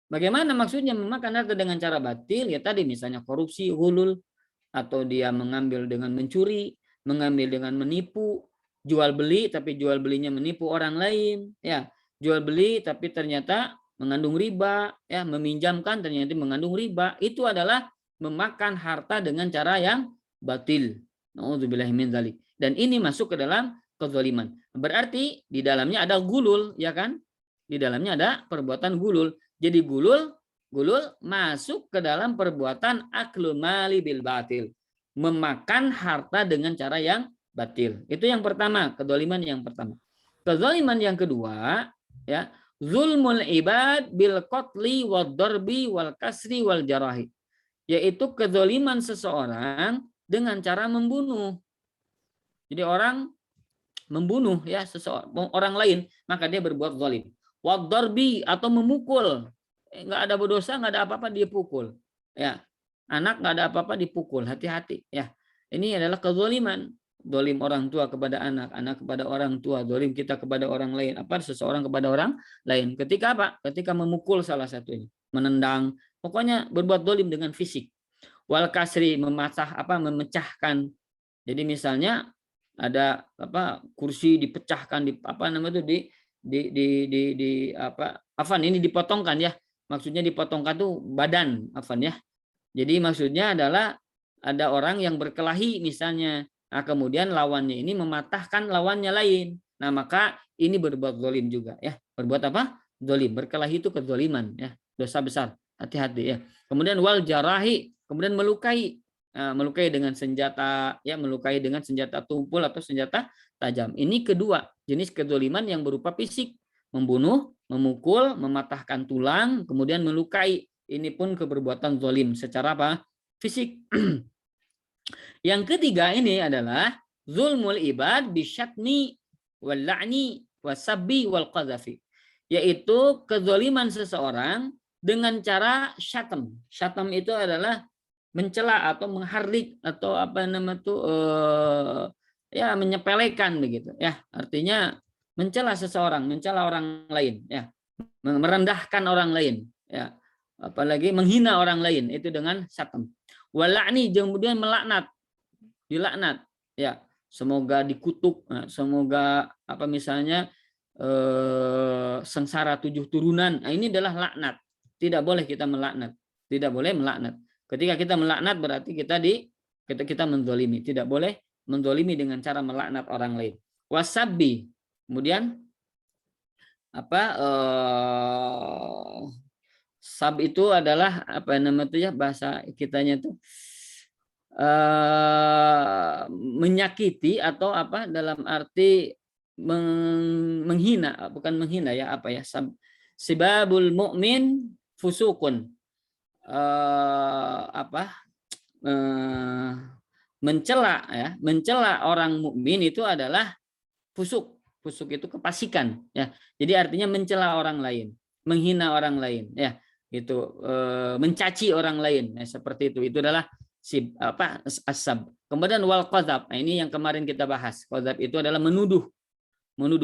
Bagaimana maksudnya memakan harta dengan cara batil? Ya tadi misalnya korupsi, hulul, atau dia mengambil dengan mencuri, mengambil dengan menipu, jual beli tapi jual belinya menipu orang lain, ya jual beli tapi ternyata mengandung riba, ya meminjamkan ternyata mengandung riba. Itu adalah memakan harta dengan cara yang batil. Nauzubillahi min dzalik. Dan ini masuk ke dalam kezaliman. Berarti di dalamnya ada gulul, ya kan? Di dalamnya ada perbuatan gulul. Jadi gulul masuk ke dalam perbuatan aklul mali bil batil. Memakan harta dengan cara yang batil. Itu yang pertama, kezaliman yang pertama. Kezaliman yang kedua, ya, zulmul ibad bil qatli wad darbi wal kasri wal jarahi. Yaitu kezaliman seseorang dengan cara membunuh. Jadi orang membunuh ya seseorang orang lain, maka dia berbuat zalim. Wad darbi atau memukul. Enggak ada berdosa, enggak ada apa-apa dia pukul. Ya. Anak enggak ada apa-apa dipukul, hati-hati ya. Ini adalah kezaliman. Zalim orang tua kepada anak, anak kepada orang tua, zalim kita kepada orang lain, seseorang kepada orang lain. Ketika apa? Ketika memukul salah satunya, menendang, pokoknya berbuat zalim dengan fisik. Wal kasri memecahkan. Jadi misalnya ada kursi dipecahkan ini dipotongkan ya. Maksudnya dipotongkan tuh badan ya. Jadi maksudnya adalah ada orang yang berkelahi misalnya. Nah, kemudian lawannya ini mematahkan lawannya lain. Nah, maka ini berbuat zalim juga ya. Berbuat apa? Zalim. Berkelahi itu kezaliman ya. Dosa besar. Hati-hati ya. Kemudian wal jarahi, kemudian melukai. Melukai dengan senjata ya, melukai dengan senjata tumpul atau senjata tajam. Ini kedua jenis kezaliman yang berupa fisik. Membunuh, memukul, mematahkan tulang, kemudian melukai. Ini pun keperbuatan zalim secara apa? Fisik. Yang ketiga ini adalah zulmul ibad bisyatmi wal la'ni wasabbi wal qadhafi, yaitu kezaliman seseorang dengan cara syatam. Syatam itu adalah mencela atau menghardik atau apa nama tuh ya menyepelekan begitu ya. Artinya mencela seseorang, mencela orang lain ya, merendahkan orang lain ya. Apalagi menghina orang lain itu dengan satam. Wala'ni, kemudian melaknat, dilaknat ya, semoga dikutuk, semoga apa misalnya sengsara 7 turunan. Nah, ini adalah laknat. Tidak boleh kita melaknat. Tidak boleh melaknat. Ketika kita melaknat berarti kita menzalimi. Tidak boleh menzalimi dengan cara melaknat orang lain. Wasabbi. Kemudian apa sab itu adalah apa namanya ya, bahasa kitanya itu menyakiti atau apa dalam arti menghina, bukan menghina ya, apa ya, sibabul mu'min fusukun, mencela ya, mencela orang mukmin itu adalah fusuk. Fusuk itu kefasikan ya. Jadi artinya mencela orang lain, menghina orang lain ya. Itu mencaci orang lain ya, seperti itu. Itu adalah asab. Kemudian wal qadzab. Nah, ini yang kemarin kita bahas. Qadzab itu adalah menuduh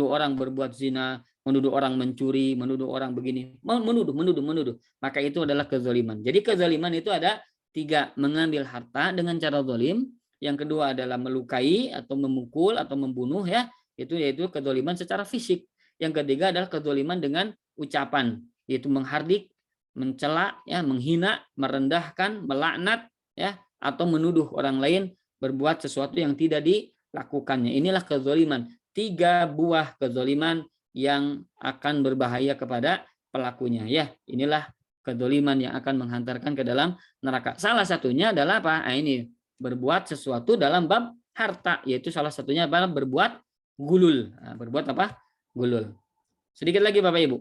orang berbuat zina, menuduh orang mencuri, menuduh orang begini, menuduh. Maka itu adalah kezaliman. Jadi kezaliman itu ada 3, mengambil harta dengan cara zalim. Yang kedua adalah melukai atau memukul atau membunuh ya. Itu yaitu kezaliman secara fisik. Yang ketiga adalah kezaliman dengan ucapan, yaitu menghardik, mencela ya, menghina, merendahkan, melaknat ya, atau menuduh orang lain berbuat sesuatu yang tidak dilakukannya. Inilah kezaliman. 3 buah kezaliman yang akan berbahaya kepada pelakunya ya. Inilah kezaliman yang akan menghantarkan ke dalam neraka. Salah satunya adalah apa? Nah, ini berbuat sesuatu dalam bab harta, yaitu salah satunya adalah berbuat gulul. Nah, berbuat apa? Gulul. Sedikit lagi Bapak Ibu.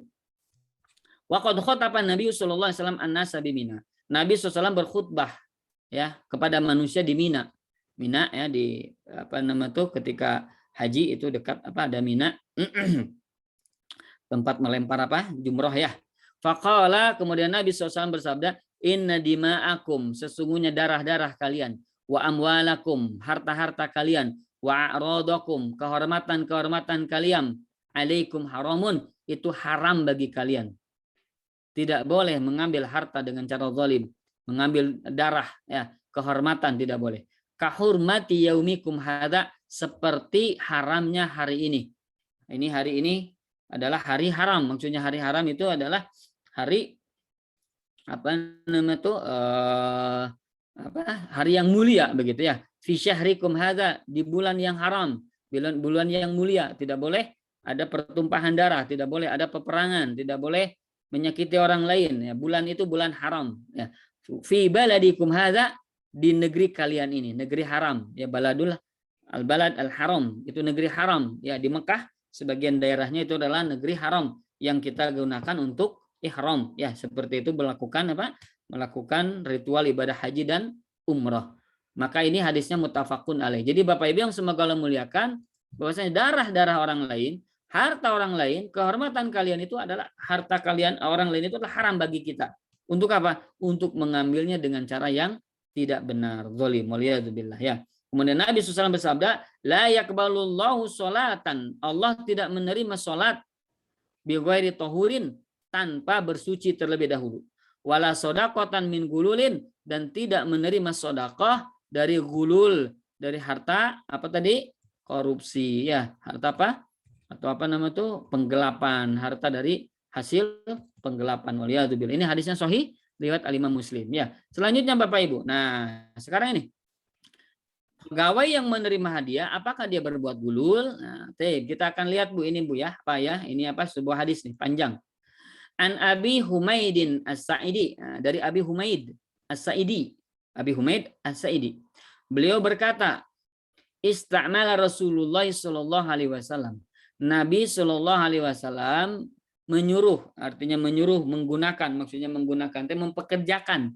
Wa qad khataba Nabi sallallahu alaihi wasallam an-nasa bi Mina. Nabi SAW berkhutbah ya kepada manusia di Mina. Mina ya, di apa nama tuh ketika haji itu dekat apa ada Mina. Tempat melempar apa? Jumroh ya. Faqala, kemudian Nabi SAW bersabda, inna dima'akum, sesungguhnya darah-darah kalian, wa amwalakum, harta-harta kalian, wa a'radakum, kehormatan-kehormatan kalian, alaikum haramun, itu haram bagi kalian. Tidak boleh mengambil harta dengan cara zalim, mengambil darah ya, kehormatan tidak boleh. Kahurmati yaumikum hadza, seperti haramnya hari ini. Ini hari ini adalah hari haram. Maksudnya hari haram itu adalah hari apa namanya itu hari yang mulia begitu ya. Fi syahrikum hadza, di bulan yang haram, bulan yang mulia, tidak boleh ada pertumpahan darah, tidak boleh ada peperangan, tidak boleh menyakiti orang lain ya. Bulan itu bulan haram ya. Fi baladikum hadza, di negeri kalian ini, negeri haram ya, al-balad al-haram, itu negeri haram ya. Di Mekah sebagian daerahnya itu adalah negeri haram yang kita gunakan untuk ihram ya, seperti itu melakukan melakukan ritual ibadah haji dan umrah. Maka ini hadisnya muttafaqun alaih. Jadi Bapak Ibu yang semoga Allah muliakan, bahwasanya darah-darah orang lain, harta orang lain, kehormatan kalian itu adalah harta kalian, orang lain itu adalah haram bagi kita. Untuk apa? Untuk mengambilnya dengan cara yang tidak benar, zalim, waliyadzubillah ya. Kemudian Nabi SAW bersabda, la yaqbalullahu sholatan, Allah tidak menerima sholat bi ghairi tahurin, tanpa bersuci terlebih dahulu. Wala sodakotan min gululin, dan tidak menerima sodakoh dari gulul, dari harta apa tadi, korupsi ya, harta apa atau apa nama itu, penggelapan, harta dari hasil penggelapan. Waliyadzubillah. Ini hadisnya sahih riwayat Al-Imam Muslim ya. Selanjutnya Bapak Ibu, nah sekarang ini pegawai yang menerima hadiah, apakah dia berbuat gulul? Nah, kita akan lihat Bu, ini Bu ya, apa ya, ini apa, sebuah hadis nih panjang. An Abi Humaidin As-Sa'idi, dari Abi Humaid As-Sa'idi, Abi Humaid As-Sa'idi. Beliau berkata, istamala Rasulullah sallallahu alaihi wasallam. Nabi sallallahu alaihi wasallam menyuruh, artinya menyuruh, menggunakan, maksudnya menggunakan, mempekerjakan.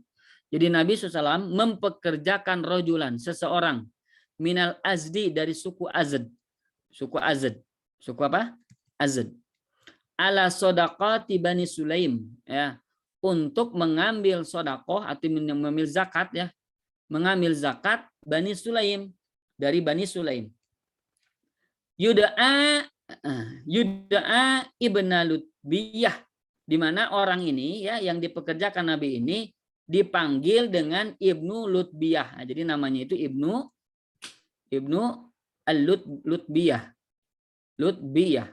Jadi Nabi SAW mempekerjakan rojulan, seseorang, minal azdi, dari suku Azd. Suku Azd. Suku apa? Azd. Ala sodaqati Bani Sulaim, ya, untuk mengambil sodakoh atau mengambil zakat ya, mengambil zakat Bani Sulaim, dari Bani Sulaim. Yud'a ibna Lutbiyah, di mana orang ini ya yang dipekerjakan Nabi ini dipanggil dengan Ibnu Lutbiyah. Nah, jadi namanya itu Ibnu Lutbiyah. Lutbiyah.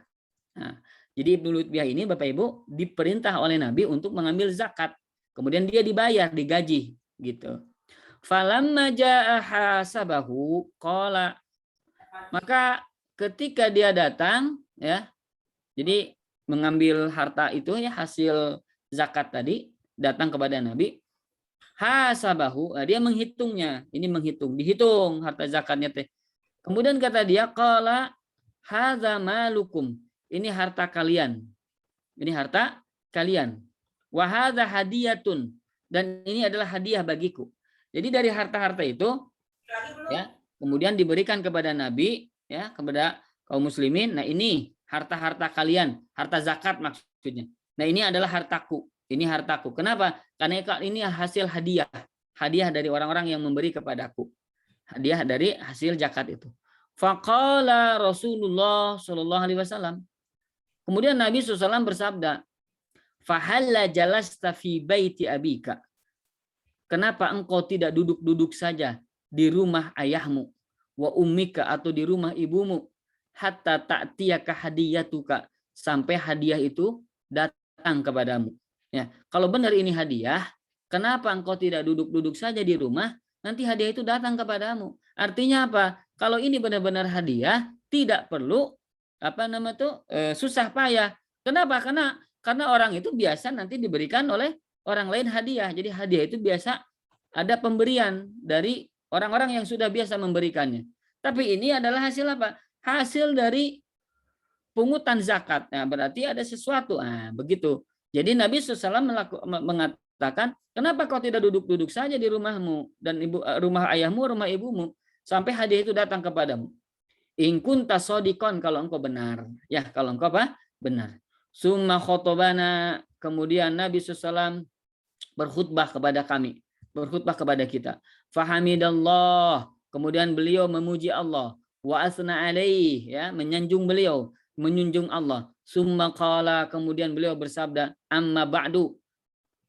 Nah, jadi Ibnu Lutbiyah ini Bapak Ibu diperintah oleh Nabi untuk mengambil zakat. Kemudian dia dibayar, digaji gitu. Falamma jaa hasabahu qala, maka ketika dia datang ya, jadi mengambil harta itu ya, hasil zakat tadi, datang kepada Nabi, hasabahu, dia menghitungnya, ini dihitung harta zakatnya teh. Kemudian kata dia, qala hadza malukum, ini harta kalian. Ini harta kalian. Wa hadza hadiyatun, dan ini adalah hadiah bagiku. Jadi dari harta-harta itu ya, kemudian diberikan kepada Nabi ya, kepada kaum muslimin. Nah, ini harta-harta kalian, harta zakat maksudnya. Nah, ini adalah hartaku. Ini hartaku. Kenapa? Karena ini hasil hadiah. Hadiah dari orang-orang yang memberi kepadaku. Hadiah dari hasil zakat itu. Faqala Rasulullah sallallahu alaihi wasallam. Kemudian Nabi SAW bersabda, "Fahalla jalasta fi baiti abika." Kenapa engkau tidak duduk-duduk saja di rumah ayahmu, wa ummika, atau di rumah ibumu, hatta ta'tiyaka hadiyatuka, sampai hadiah itu datang kepadamu. Ya, kalau benar ini hadiah, kenapa engkau tidak duduk-duduk saja di rumah, nanti hadiah itu datang kepadamu. Artinya apa? Kalau ini benar-benar hadiah, tidak perlu susah payah. Kenapa? Karena orang itu biasa nanti diberikan oleh orang lain hadiah. Jadi hadiah itu biasa ada pemberian dari orang-orang yang sudah biasa memberikannya. Tapi ini adalah hasil apa? Hasil dari pungutan zakat. Nah, berarti ada sesuatu. Nah, begitu. Jadi Nabi SAW mengatakan, kenapa kau tidak duduk-duduk saja di rumahmu dan rumah ayahmu, rumah ibumu, sampai hadiah itu datang kepadamu. In kunta shodiqon, kalau engkau benar. Ya, kalau engkau apa? Benar. Summa khotobana, kemudian Nabi SAW berkhutbah kepada kami, berkhutbah kepada kita. Fahamidallah, kemudian beliau memuji Allah. Wa asna alaih, ya, menyanjung beliau, menjunjung Allah. Summa qala, kemudian beliau bersabda, amma ba'du,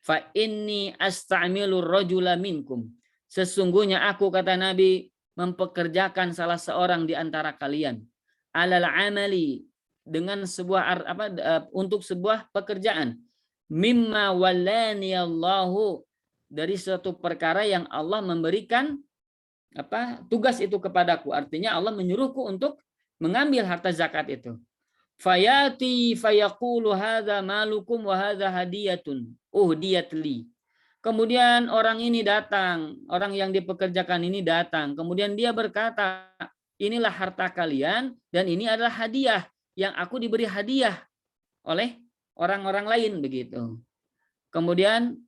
fa inni asta'milur rajula minkum. Sesungguhnya aku, kata Nabi, mempekerjakan salah seorang di antara kalian, alal amali, dengan sebuah untuk sebuah pekerjaan, mimma wallani Allahu, dari suatu perkara yang Allah memberikan tugas itu kepadaku. Artinya Allah menyuruhku untuk mengambil harta zakat itu. Fayati fayaqulu hadza malukum wa hadza hadiyatun uhdiyat li. Kemudian orang ini datang, orang yang dipekerjakan ini datang, kemudian dia berkata, inilah harta kalian dan ini adalah hadiah yang aku diberi hadiah oleh orang-orang lain, begitu. Kemudian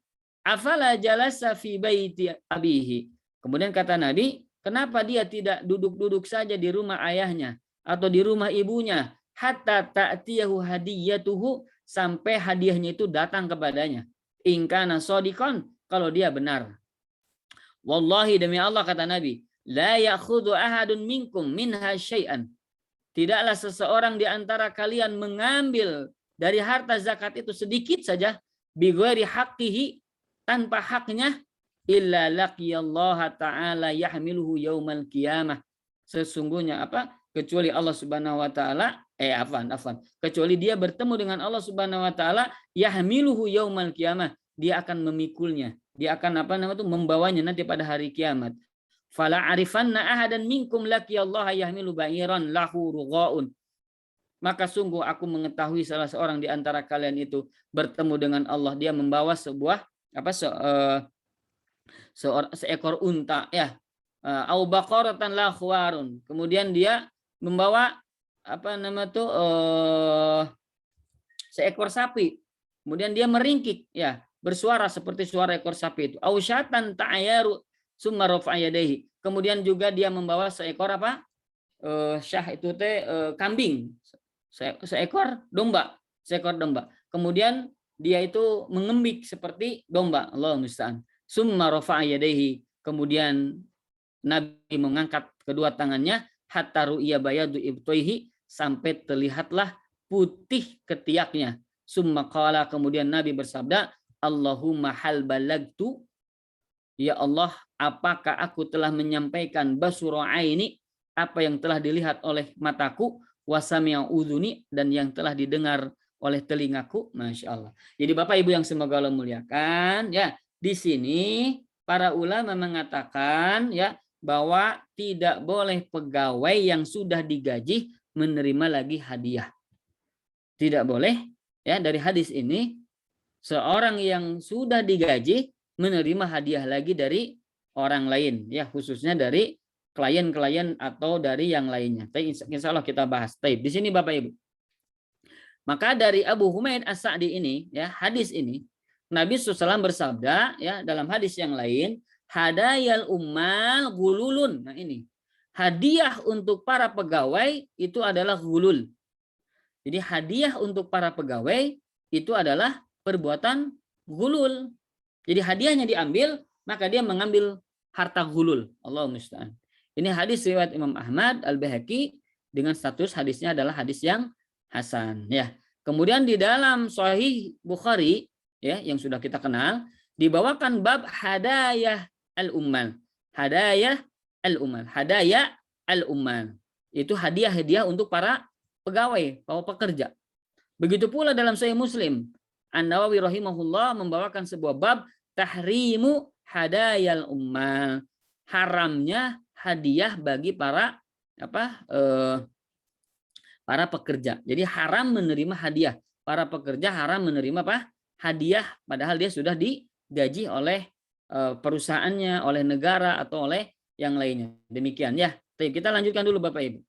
afala jalasa fi baiti abihi. Kemudian kata Nabi, kenapa dia tidak duduk-duduk saja di rumah ayahnya atau di rumah ibunya, hatta ta'tiyahu hadiyatuhu, sampai hadiahnya itu datang kepadanya. In kana shodiqon, kalau dia benar. Wallahi, demi Allah, kata Nabi, la ya'khudhu ahadun minkum minha syai'an. Tidaklah seseorang di antara kalian mengambil dari harta zakat itu sedikit saja, bi ghairi haqqihi, tanpa haknya, illa laqiyallaha ta'ala yahmiluhu yaumal qiyamah. Sesungguhnya kecuali Allah Subhanahu wa taala kecuali dia bertemu dengan Allah Subhanahu wa taala, yahmiluhu yaumal qiyamah, dia akan memikulnya, dia akan membawanya nanti pada hari kiamat. Fala arifanna ahadan minkum laqiyallaha yahmilu ba'iran lahu rughaun. Maka sungguh aku mengetahui salah seorang di antara kalian itu bertemu dengan Allah, dia membawa sebuah seekor unta, ya, au baqaratan la khawarun. Kemudian dia membawa seekor sapi. Kemudian dia meringkik, ya, bersuara seperti suara ekor sapi itu. Au syatan ta'ayaru summa rafa'a yadayhi. Kemudian juga dia membawa seekor syah itu kambing, seekor domba. Kemudian dia itu mengembik seperti domba. Allahu musta'an. Summa rafa'a yadayhi. kemudian Nabi mengangkat kedua tangannya hatta ru'iya bayadu ibtaihi, sampai terlihatlah putih ketiaknya. Summa qala, kemudian Nabi bersabda, Allahumma hal balagtu, ya Allah, apakah aku telah menyampaikan basura aini, apa yang telah dilihat oleh mataku, wasami'a udhuni, dan yang telah didengar oleh telingaku. Masya Allah. Jadi Bapak Ibu yang semoga Allah muliakan, ya, di sini para ulama mengatakan, ya, bahwa tidak boleh pegawai yang sudah digaji menerima lagi hadiah. Tidak boleh, ya, dari hadis ini seorang yang sudah digaji menerima hadiah lagi dari orang lain, ya, khususnya dari klien-klien atau dari yang lainnya. Tapi insya Allah kita bahas. Tapi di sini Bapak Ibu. Maka dari Abu Humaid As-Sa'di ini, ya, hadis ini Nabi SAW bersabda, ya, dalam hadis yang lain, hadayal ummal gululun. Nah ini, hadiah untuk para pegawai itu adalah gulul. Jadi hadiah untuk para pegawai itu adalah perbuatan gulul. Jadi hadiahnya diambil, maka dia mengambil harta gulul. Allah musta'an. Ini hadis riwayat Imam Ahmad Al-Baihaqi dengan status hadisnya adalah hadis yang hasan. Ya. Kemudian di dalam Sahih Bukhari, ya, yang sudah kita kenal, dibawakan bab hadayah al-ummal. Hadayah al-ummal. Hadayah al-ummal. Itu hadiah-hadiah untuk para pegawai, para pekerja. Begitu pula dalam Sahih Muslim, An-Nawawi rahimahullah membawakan sebuah bab tahrimu hadayal ummal. Haramnya hadiah bagi para para pekerja. Jadi haram menerima hadiah. Para pekerja haram menerima apa? Hadiah, padahal dia sudah digaji oleh perusahaannya, oleh negara atau oleh yang lainnya. Demikian, ya. Kita lanjutkan dulu Bapak Ibu.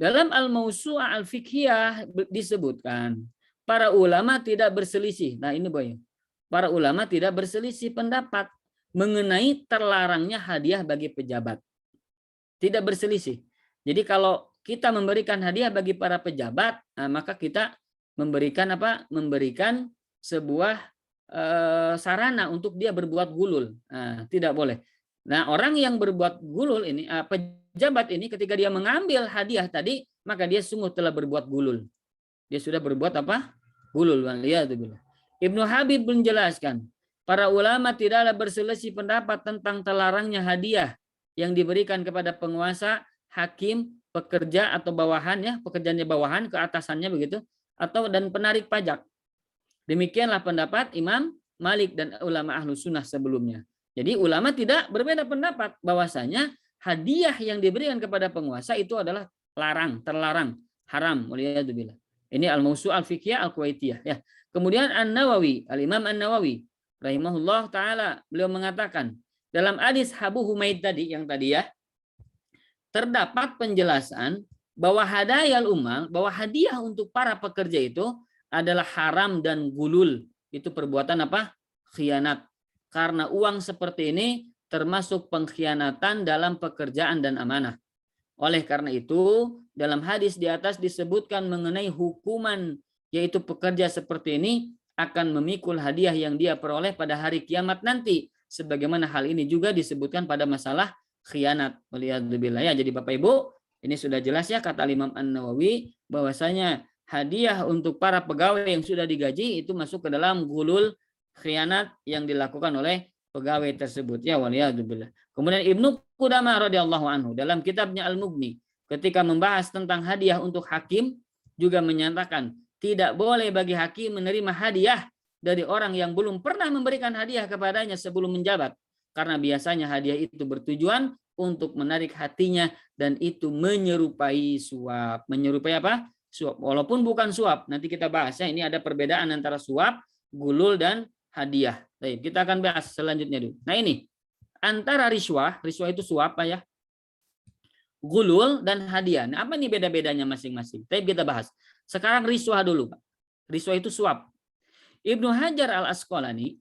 Dalam Al-Mawsu'ah Al-Fiqhiyah disebutkan para ulama tidak berselisih. Nah ini Boy. Para ulama tidak berselisih pendapat mengenai terlarangnya hadiah bagi pejabat. Tidak berselisih. Jadi kalau kita memberikan hadiah bagi para pejabat, nah, maka kita memberikan apa? Memberikan sebuah sarana untuk dia berbuat gulul. Nah, tidak boleh. Nah, orang yang berbuat gulul ini, pejabat ini ketika dia mengambil hadiah tadi, maka dia sungguh telah berbuat gulul. Dia sudah berbuat apa? Gulul. Ibnu Habib menjelaskan, para ulama tidaklah berselisih pendapat tentang terlarangnya hadiah yang diberikan kepada penguasa, hakim, pekerja atau bawahan, ya, pekerjaannya bawahan ke atasannya begitu, atau dan penarik pajak. Demikianlah pendapat Imam Malik dan ulama ahlu sunnah sebelumnya. Jadi ulama tidak berbeda pendapat bahwasanya hadiah yang diberikan kepada penguasa itu adalah terlarang, haram. Waliyadzubillah. Ini Al-Mawsu'ah Al-Fiqhiyah Al-Kuwaitiyah, ya. Kemudian An-Nawawi, Al-Imam An-Nawawi rahimahullah taala, beliau mengatakan dalam hadis Abu Humaid tadi yang tadi, ya, terdapat penjelasan bahwa hadayal ummal, bahwa hadiah untuk para pekerja itu adalah haram dan gulul. Itu perbuatan apa? Khianat. Karena uang seperti ini termasuk pengkhianatan dalam pekerjaan dan amanah. Oleh karena itu, dalam hadis di atas disebutkan mengenai hukuman, yaitu pekerja seperti ini akan memikul hadiah yang dia peroleh pada hari kiamat nanti. Sebagaimana hal ini juga disebutkan pada masalah khianat. Waliyadzubillah, ya. Jadi Bapak Ibu, ini sudah jelas, ya, kata Imam An-Nawawi bahwasanya hadiah untuk para pegawai yang sudah digaji itu masuk ke dalam gulul, khianat yang dilakukan oleh pegawai tersebut, ya, waliyadzubillah. Kemudian Ibnu Qudamah radhiyallahu anhu dalam kitabnya Al-Mughni ketika membahas tentang hadiah untuk hakim juga menyatakan tidak boleh bagi hakim menerima hadiah dari orang yang belum pernah memberikan hadiah kepadanya sebelum menjabat, karena biasanya hadiah itu bertujuan untuk menarik hatinya dan itu menyerupai suap. Menyerupai apa? Suap. Walaupun bukan suap. Nanti kita bahas, ya, ini ada perbedaan antara suap, gulul dan hadiah. Baik, kita akan bahas selanjutnya dulu. Nah ini antara riswah itu suap, ya, gulul dan hadiah. Nah, apa nih beda-bedanya masing-masing? Tapi kita bahas. Sekarang riswah dulu, Pak. Riswah itu suap. Ibnu Hajar Al-Asqalani,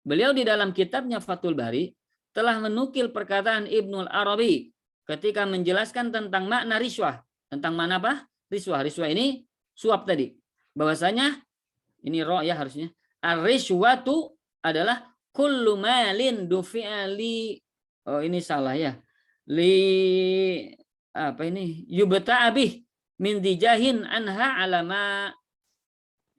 beliau di dalam kitabnya Fathul Bari telah menukil perkataan Ibnul Arabi ketika menjelaskan tentang makna riswah. Tentang mana apa? Riswah. Riswah ini suap tadi. Bahwasanya ini roh, ya, harusnya. Ar-riswatu adalah kullu malin dufi'ali Oh, ini salah ya. Apa ini? Yubta abih min dijahin anha alama.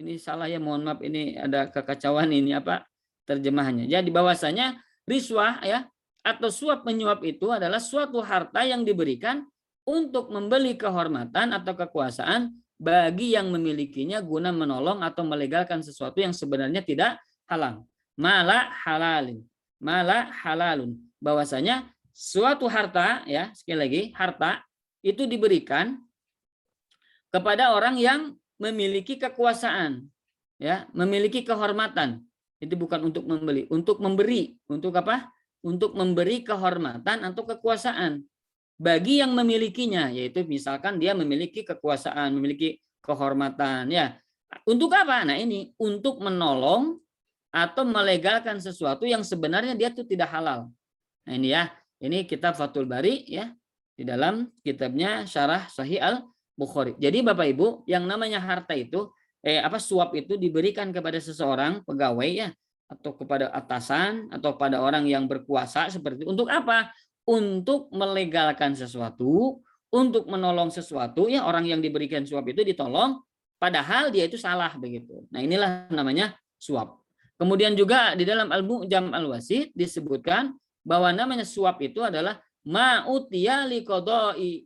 Ini salah ya, mohon maaf, ini ada kekacauan ini apa terjemahannya. Jadi bahwasanya riswah ya atau suap menyuap itu adalah suatu harta yang diberikan untuk membeli kehormatan atau kekuasaan bagi yang memilikinya guna menolong atau melegalkan sesuatu yang sebenarnya tidak halal. Mala halalin. Mala halalun. Bahwasanya suatu harta ya, sekali lagi, harta itu diberikan kepada orang yang memiliki kekuasaan, ya, memiliki kehormatan. Itu bukan untuk membeli, untuk memberi, untuk apa? Untuk memberi kehormatan atau kekuasaan bagi yang memilikinya, yaitu misalkan dia memiliki kekuasaan, memiliki kehormatan, ya. Untuk apa? Nah, ini untuk menolong atau melegalkan sesuatu yang sebenarnya dia itu tidak halal. Nah, ini ya, ini kitab Fathul Bari ya, di dalam kitabnya Syarah Sahih Al-Bukhari. Jadi Bapak Ibu, yang namanya harta itu suap itu diberikan kepada seseorang pegawai ya, atau kepada atasan atau pada orang yang berkuasa seperti itu. Untuk apa? Untuk melegalkan sesuatu, untuk menolong sesuatu ya, orang yang diberikan suap itu ditolong padahal dia itu salah begitu. Nah, inilah namanya suap. Kemudian juga di dalam Al-Mu'jam Al-Wasit disebutkan bahwa namanya suap itu adalah ma'utiya liqadai,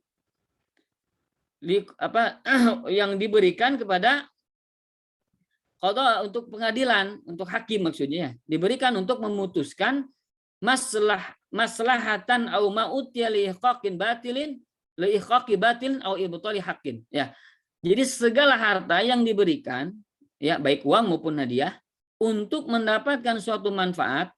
yang diberikan kepada qada, untuk pengadilan, untuk hakim maksudnya ya, diberikan untuk memutuskan maslahatan au ma'utiya li ihqaqin batilin li ihqaqi batilin au ibtali haqqin ya. Jadi segala harta yang diberikan ya, baik uang maupun hadiah, untuk mendapatkan suatu manfaat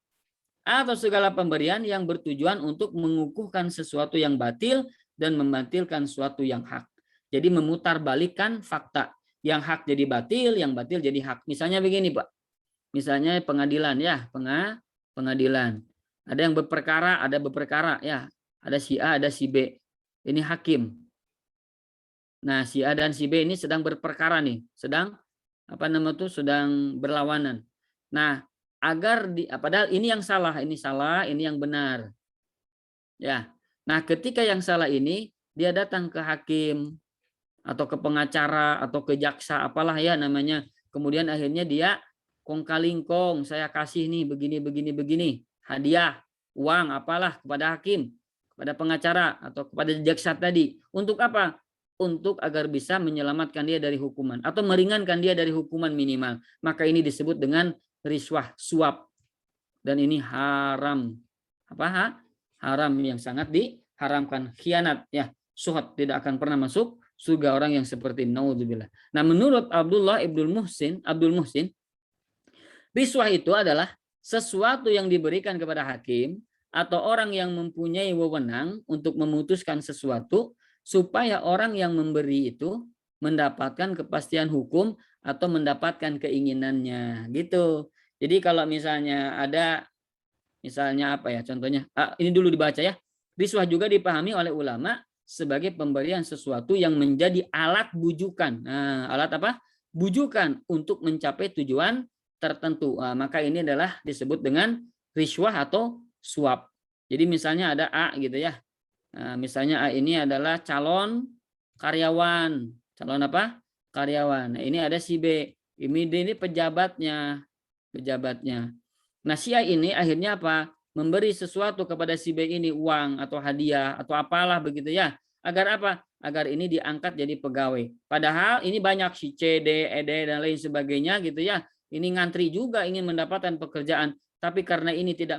atau segala pemberian yang bertujuan untuk mengukuhkan sesuatu yang batil dan membatilkan sesuatu yang hak. Jadi memutarbalikkan fakta. Yang hak jadi batil, yang batil jadi hak. Misalnya begini, Pak. Misalnya pengadilan ya, pengadilan. Ada yang berperkara, ada berperkara ya. Ada si A, ada si B. Ini hakim. Nah, si A dan si B ini sedang berperkara nih, sedang sedang berlawanan. Nah, agar padahal ini yang salah, ini yang benar. Ya. Nah, ketika yang salah ini dia datang ke hakim atau ke pengacara atau ke jaksa apalah ya namanya. Kemudian akhirnya dia kong kalingkong, saya kasih nih begini hadiah, uang apalah kepada hakim, kepada pengacara atau kepada jaksa tadi. Untuk apa? Untuk agar bisa menyelamatkan dia dari hukuman atau meringankan dia dari hukuman minimal. Maka ini disebut dengan riswah, suap. Dan ini haram. Haram yang sangat diharamkan. Khianat ya, suhat, tidak akan pernah masuk surga orang yang seperti ini. Naudzubillah. Nah, menurut Abdullah Abdul Muhsin, riswah itu adalah sesuatu yang diberikan kepada hakim atau orang yang mempunyai wewenang untuk memutuskan sesuatu supaya orang yang memberi itu mendapatkan kepastian hukum atau mendapatkan keinginannya gitu. Jadi kalau misalnya ada contohnya ini dulu dibaca ya. Riswah juga dipahami oleh ulama sebagai pemberian sesuatu yang menjadi alat bujukan. Nah, alat apa? Bujukan untuk mencapai tujuan tertentu. Maka ini adalah disebut dengan riswah atau suap. Jadi misalnya ada A gitu ya. Nah, misalnya A ini adalah calon karyawan. Calon apa? Karyawan. Nah, ini ada si B. Ini pejabatnya. Nah, si A ini akhirnya apa? Memberi sesuatu kepada si B ini, uang atau hadiah atau apalah begitu ya. Agar apa? Agar ini diangkat jadi pegawai. Padahal ini banyak si C, D, E, D dan lain sebagainya gitu ya. Ini ngantri juga ingin mendapatkan pekerjaan, tapi karena ini tidak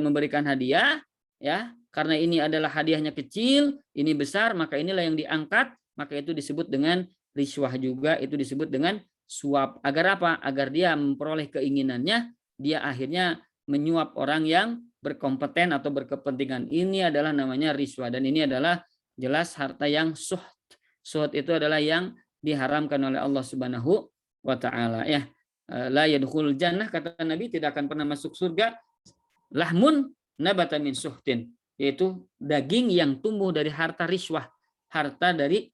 memberikan hadiah ya, karena ini adalah hadiahnya kecil, ini besar, maka inilah yang diangkat, maka itu disebut dengan riswah juga, itu disebut dengan suap. Agar apa? Agar dia memperoleh keinginannya, dia akhirnya menyuap orang yang berkompeten atau berkepentingan. Ini adalah namanya riswah, dan ini adalah jelas harta yang suht. Suht itu adalah yang diharamkan oleh Allah Subhanahu wa ta'ala ya. La yadkhul jannah, kata Nabi, tidak akan pernah masuk surga lahmun nabata min suhtin, yaitu daging yang tumbuh dari harta riswah, harta dari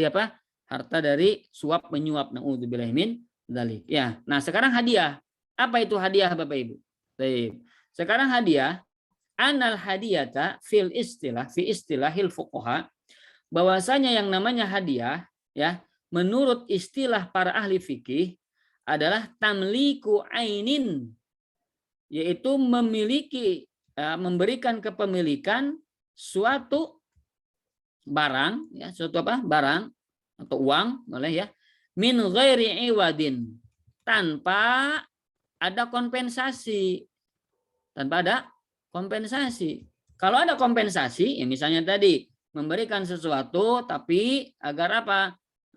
apa? Harta dari suap menyuap. Naudzubillah min dzalik. Ya. Nah, sekarang hadiah. Apa itu hadiah Bapak Ibu? Baik. Sekarang hadiah anal hadiyata fi istilahil fuqaha, bahwasanya yang namanya hadiah ya menurut istilah para ahli fikih adalah tamliku ainin, yaitu memiliki memberikan kepemilikan suatu barang ya, suatu apa? Barang atau uang boleh ya, min ghairi iwadin, tanpa ada kompensasi. Tanpa ada kompensasi. Kalau ada kompensasi, ya misalnya tadi memberikan sesuatu tapi agar apa?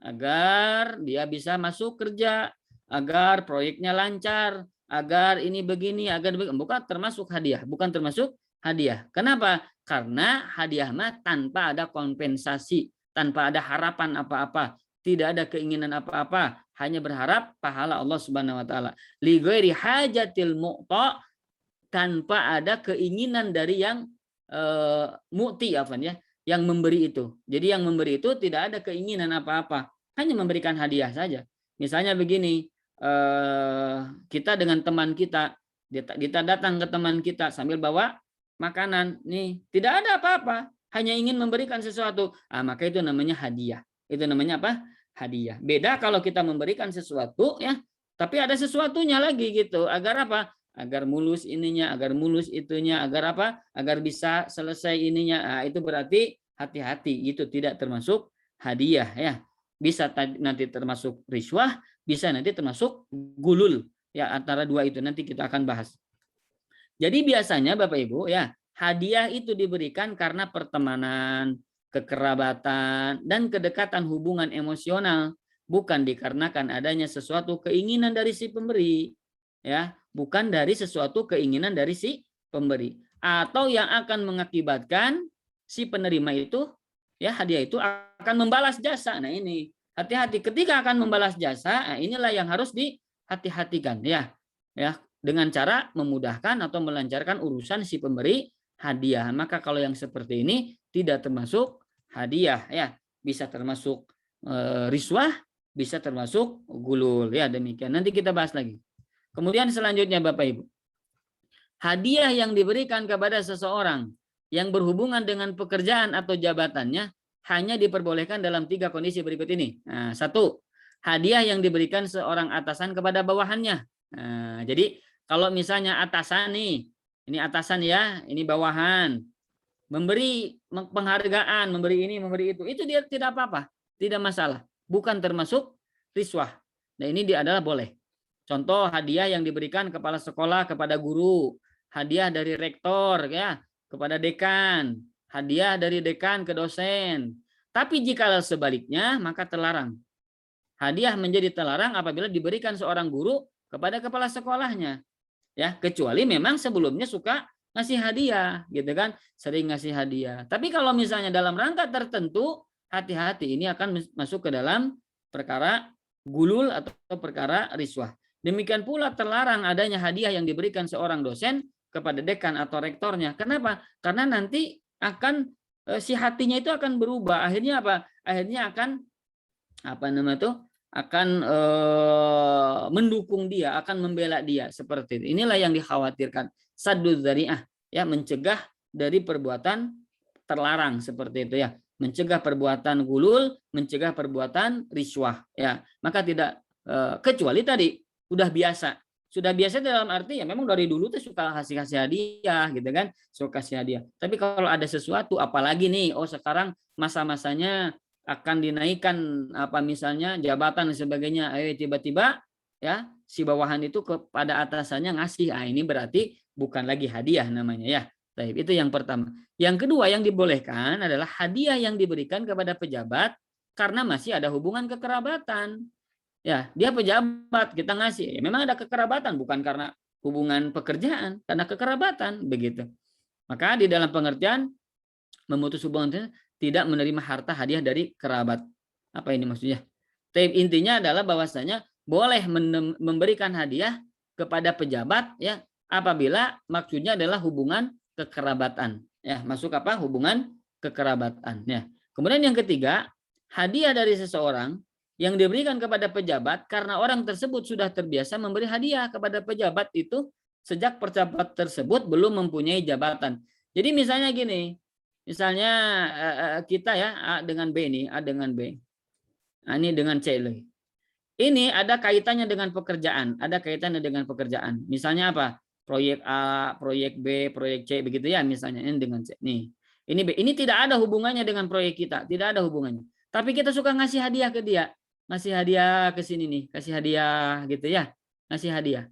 Agar dia bisa masuk kerja, agar proyeknya lancar, agar ini begini, agar bukan termasuk hadiah, bukan termasuk hadiah. Kenapa? Karena hadiah mah tanpa ada kompensasi, tanpa ada harapan apa-apa, tidak ada keinginan apa-apa, hanya berharap pahala Allah Subhanahu wa taala. Li ghairi hajatil mu'ta, tanpa ada keinginan dari yang mu'ti ya, yang memberi itu. Jadi yang memberi itu tidak ada keinginan apa-apa, hanya memberikan hadiah saja. Misalnya begini, kita dengan teman kita datang ke teman kita sambil bawa makanan, nih tidak ada apa-apa, hanya ingin memberikan sesuatu, maka itu namanya hadiah. Itu namanya apa? Hadiah. Beda kalau kita memberikan sesuatu ya, tapi ada sesuatunya lagi gitu, agar apa? Agar mulus ininya, agar mulus itunya, agar apa? Agar bisa selesai ininya. Itu berarti hati-hati, itu tidak termasuk hadiah ya. Bisa nanti termasuk riswah, bisa nanti termasuk gulul ya, antara dua itu nanti kita akan bahas. Jadi biasanya Bapak Ibu ya, hadiah itu diberikan karena pertemanan, kekerabatan, dan kedekatan hubungan emosional, bukan dikarenakan adanya sesuatu keinginan dari si pemberi ya, bukan dari sesuatu keinginan dari si pemberi, atau yang akan mengakibatkan si penerima itu ya, hadiah itu akan membalas jasa. Nah ini hati-hati ketika akan membalas jasa, inilah yang harus dihati-hatikan ya, dengan cara memudahkan atau melancarkan urusan si pemberi hadiah. Maka kalau yang seperti ini tidak termasuk hadiah ya, bisa termasuk riswah, bisa termasuk gulul ya. Demikian, nanti kita bahas lagi. Kemudian selanjutnya Bapak Ibu, hadiah yang diberikan kepada seseorang yang berhubungan dengan pekerjaan atau jabatannya hanya diperbolehkan dalam 3 kondisi berikut ini. Nah, 1, hadiah yang diberikan seorang atasan kepada bawahannya. Nah, jadi kalau misalnya atasan nih, ini atasan ya, ini bawahan, memberi penghargaan, memberi ini, memberi itu dia tidak apa-apa, tidak masalah, bukan termasuk riswah. Nah ini dia adalah boleh. Contoh hadiah yang diberikan kepala sekolah kepada guru, hadiah dari rektor ya kepada dekan, hadiah dari dekan ke dosen. Tapi jika sebaliknya maka terlarang. Hadiah menjadi terlarang apabila diberikan seorang guru kepada kepala sekolahnya. Ya, kecuali memang sebelumnya suka ngasih hadiah, gitu kan, sering ngasih hadiah. Tapi kalau misalnya dalam rangka tertentu, hati-hati, ini akan masuk ke dalam perkara gulul atau perkara riswah. Demikian pula terlarang adanya hadiah yang diberikan seorang dosen kepada dekan atau rektornya. Kenapa? Karena nanti akan si hatinya itu akan berubah. Akhirnya apa? Akhirnya akan akan mendukung dia, akan membela dia seperti itu. Inilah yang dikhawatirkan. Sadduz dzari'ah ya, mencegah dari perbuatan terlarang seperti itu ya. Mencegah perbuatan gulul, mencegah perbuatan riswah ya. Maka tidak kecuali tadi sudah biasa. Sudah biasa dalam arti ya memang dari dulu tuh suka kasih hadiah gitu kan, suka kasih hadiah. Tapi kalau ada sesuatu apalagi nih, sekarang masa-masanya akan dinaikkan apa misalnya jabatan dan sebagainya, tiba-tiba ya si bawahan itu kepada atasannya ngasih, ini berarti bukan lagi hadiah namanya ya. Baik, itu yang pertama. Yang kedua yang dibolehkan adalah hadiah yang diberikan kepada pejabat karena masih ada hubungan kekerabatan. Ya, dia pejabat, kita ngasih. Ya, memang ada kekerabatan, bukan karena hubungan pekerjaan, karena kekerabatan begitu. Maka di dalam pengertian memutus hubungan tidak menerima harta hadiah dari kerabat. Apa ini maksudnya? Intinya adalah bahwasanya boleh memberikan hadiah kepada pejabat ya apabila maksudnya adalah hubungan kekerabatan. Ya, masuk apa? Hubungan kekerabatan. Ya. Kemudian yang ketiga, hadiah dari seseorang yang diberikan kepada pejabat karena orang tersebut sudah terbiasa memberi hadiah kepada pejabat itu sejak pejabat tersebut belum mempunyai jabatan. Jadi misalnya gini, misalnya kita ya A dengan B nih, A dengan B. Nah, ini dengan C lagi. Ini ada kaitannya dengan pekerjaan, ada kaitannya dengan pekerjaan. Misalnya apa? Proyek A, proyek B, proyek C, begitu ya misalnya ini dengan C. Nih, ini B. Ini tidak ada hubungannya dengan proyek kita, tidak ada hubungannya. Tapi kita suka ngasih hadiah ke dia, ngasih hadiah ke sini nih, kasih hadiah gitu ya, ngasih hadiah.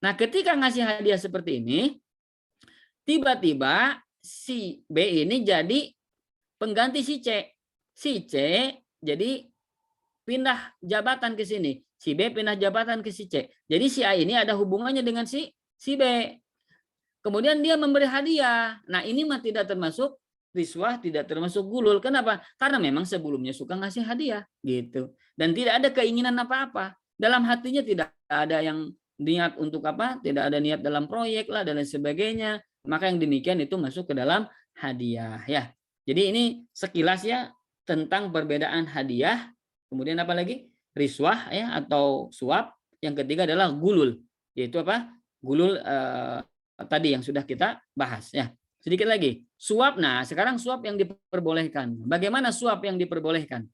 Nah, ketika ngasih hadiah seperti ini, tiba-tiba si B ini jadi pengganti si C. Si C jadi pindah jabatan ke sini. Si B pindah jabatan ke si C. Jadi si A ini ada hubungannya dengan si B. Kemudian dia memberi hadiah. Nah, ini mah tidak termasuk riswah, tidak termasuk gulul. Kenapa? Karena memang sebelumnya suka ngasih hadiah gitu. Dan tidak ada keinginan apa-apa. Dalam hatinya tidak ada yang niat untuk apa? Tidak ada niat dalam proyek lah dan lain sebagainya. Maka yang demikian itu masuk ke dalam hadiah ya. Jadi ini sekilas ya tentang perbedaan hadiah. Kemudian apa lagi? Riswah ya atau suap. Yang ketiga adalah gulul. Yaitu apa? Gulul tadi yang sudah kita bahas ya. Sedikit lagi. Suap. Nah, sekarang suap yang diperbolehkan. Bagaimana suap yang diperbolehkan?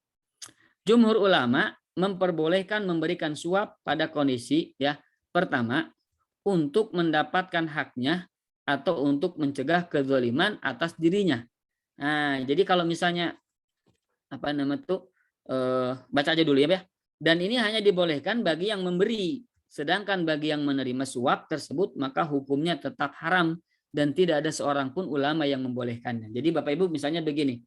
Jumhur ulama memperbolehkan memberikan suap pada kondisi ya. Pertama, untuk mendapatkan haknya atau untuk mencegah kezaliman atas dirinya. Nah, jadi kalau misalnya apa namanya tuh baca aja dulu ya. Dan ini hanya dibolehkan bagi yang memberi. Sedangkan bagi yang menerima suap tersebut maka hukumnya tetap haram dan tidak ada seorang pun ulama yang membolehkannya. Jadi Bapak Ibu misalnya begini.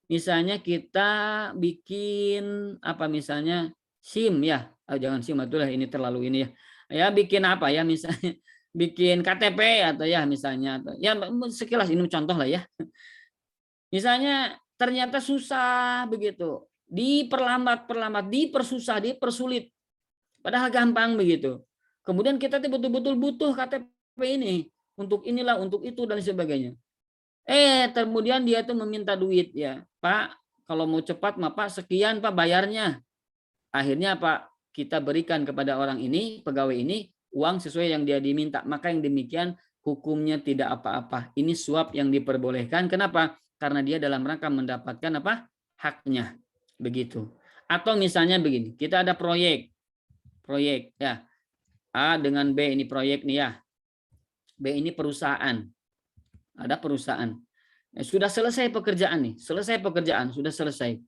Misalnya kita bikin apa misalnya SIM ya. Jangan SIM itulah ini terlalu ini ya. Ya bikin apa ya misalnya bikin KTP atau ya misalnya ya sekilas ini contoh lah ya. Misalnya ternyata susah begitu, diperlambat, dipersusah, dipersulit, padahal gampang begitu. Kemudian kita betul-betul butuh KTP ini untuk inilah, untuk itu dan sebagainya. Kemudian dia tuh meminta duit ya, Pak, kalau mau cepat, Pak sekian Pak bayarnya. Akhirnya Pak kita berikan kepada orang ini, pegawai ini uang sesuai yang dia diminta. Maka yang demikian hukumnya tidak apa-apa. Ini suap yang diperbolehkan. Kenapa? Karena dia dalam rangka mendapatkan apa? Haknya. Begitu. Atau misalnya begini, kita ada proyek ya. A dengan B ini proyek nih ya. B ini perusahaan. Ada perusahaan. Sudah selesai pekerjaan nih, sudah selesai.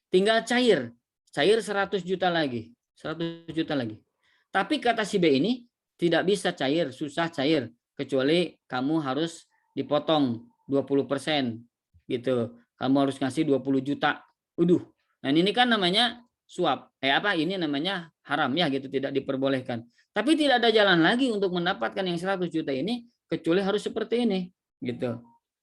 Tinggal cair 100 juta lagi. 100 juta lagi. Tapi kata si B ini tidak bisa cair, susah cair kecuali kamu harus dipotong 20%. Gitu. Kamu harus ngasih 20 juta. Nah ini kan namanya suap. Ini namanya haram ya gitu, tidak diperbolehkan. Tapi tidak ada jalan lagi untuk mendapatkan yang 100 juta ini kecuali harus seperti ini, gitu.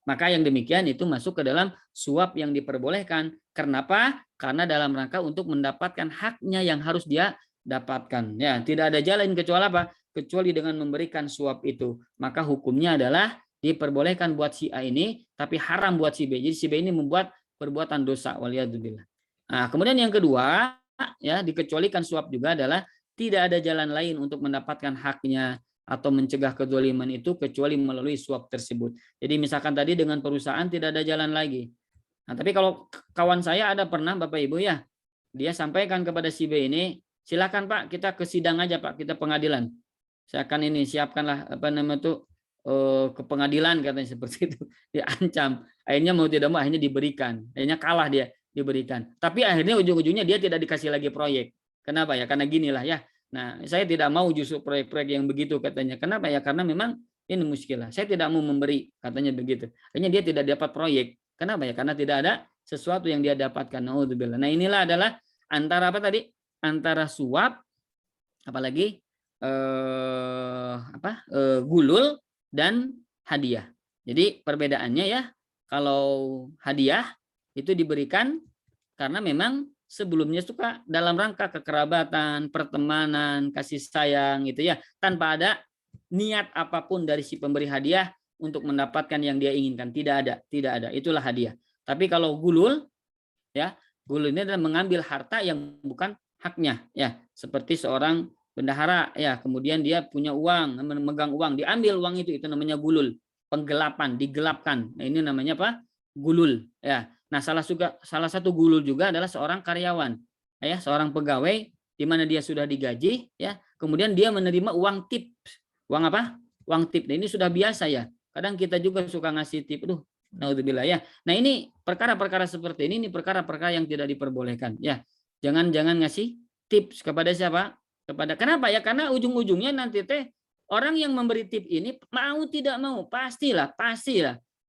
Maka yang demikian itu masuk ke dalam suap yang diperbolehkan. Kenapa? Karena dalam rangka untuk mendapatkan haknya yang harus dia dapatkan. Ya, tidak ada jalan kecuali apa? Kecuali dengan memberikan suap itu. Maka hukumnya adalah diperbolehkan buat si A ini, tapi haram buat si B. Jadi si B ini membuat perbuatan dosa. Waliyadzubillah. Nah, kemudian yang kedua, ya dikecualikan suap juga adalah tidak ada jalan lain untuk mendapatkan haknya atau mencegah kezaliman itu kecuali melalui suap tersebut. Jadi misalkan tadi dengan perusahaan tidak ada jalan lagi. Nah, tapi kalau kawan saya ada pernah Bapak Ibu ya, dia sampaikan kepada si B ini, silakan Pak, kita ke sidang aja Pak, kita pengadilan. Saya akan ini siapkanlah apa namanya tuh ke pengadilan katanya seperti itu. Diancam. Akhirnya mau tidak mau akhirnya diberikan. Akhirnya kalah dia diberikan. Tapi akhirnya ujung-ujungnya dia tidak dikasih lagi proyek. Kenapa ya? Karena ginilah ya. Nah, saya tidak mau justru proyek-proyek yang begitu katanya. Kenapa ya? Karena memang ini muskilah. Saya tidak mau memberi katanya begitu. Akhirnya dia tidak dapat proyek. Kenapa ya? Karena tidak ada sesuatu yang dia dapatkan. Naudzubillah. Nah, inilah adalah antara apa tadi? Antara suap apalagi gulul dan hadiah. Jadi perbedaannya ya, kalau hadiah itu diberikan karena memang sebelumnya suka dalam rangka kekerabatan, pertemanan, kasih sayang gitu ya, tanpa ada niat apapun dari si pemberi hadiah untuk mendapatkan yang dia inginkan. Tidak ada. Itulah hadiah. Tapi kalau gulul ya, gulul ini adalah mengambil harta yang bukan haknya ya, seperti seorang bendahara ya, kemudian dia punya uang, memegang uang, diambil uang itu namanya gulul, penggelapan, digelapkan. Nah, ini namanya apa? Gulul ya. Nah, salah satu gulul juga adalah seorang karyawan ya, seorang pegawai di mana dia sudah digaji ya, kemudian dia menerima uang tip. Uang apa? Uang tip. Nah, ini sudah biasa ya. Kadang kita juga suka ngasih tip. Naudzubillah ya. Nah, ini perkara-perkara seperti ini perkara-perkara yang tidak diperbolehkan ya. Jangan ngasih tips kepada siapa? Kenapa ya? Karena ujung-ujungnya nanti orang yang memberi tip ini mau tidak mau pastilah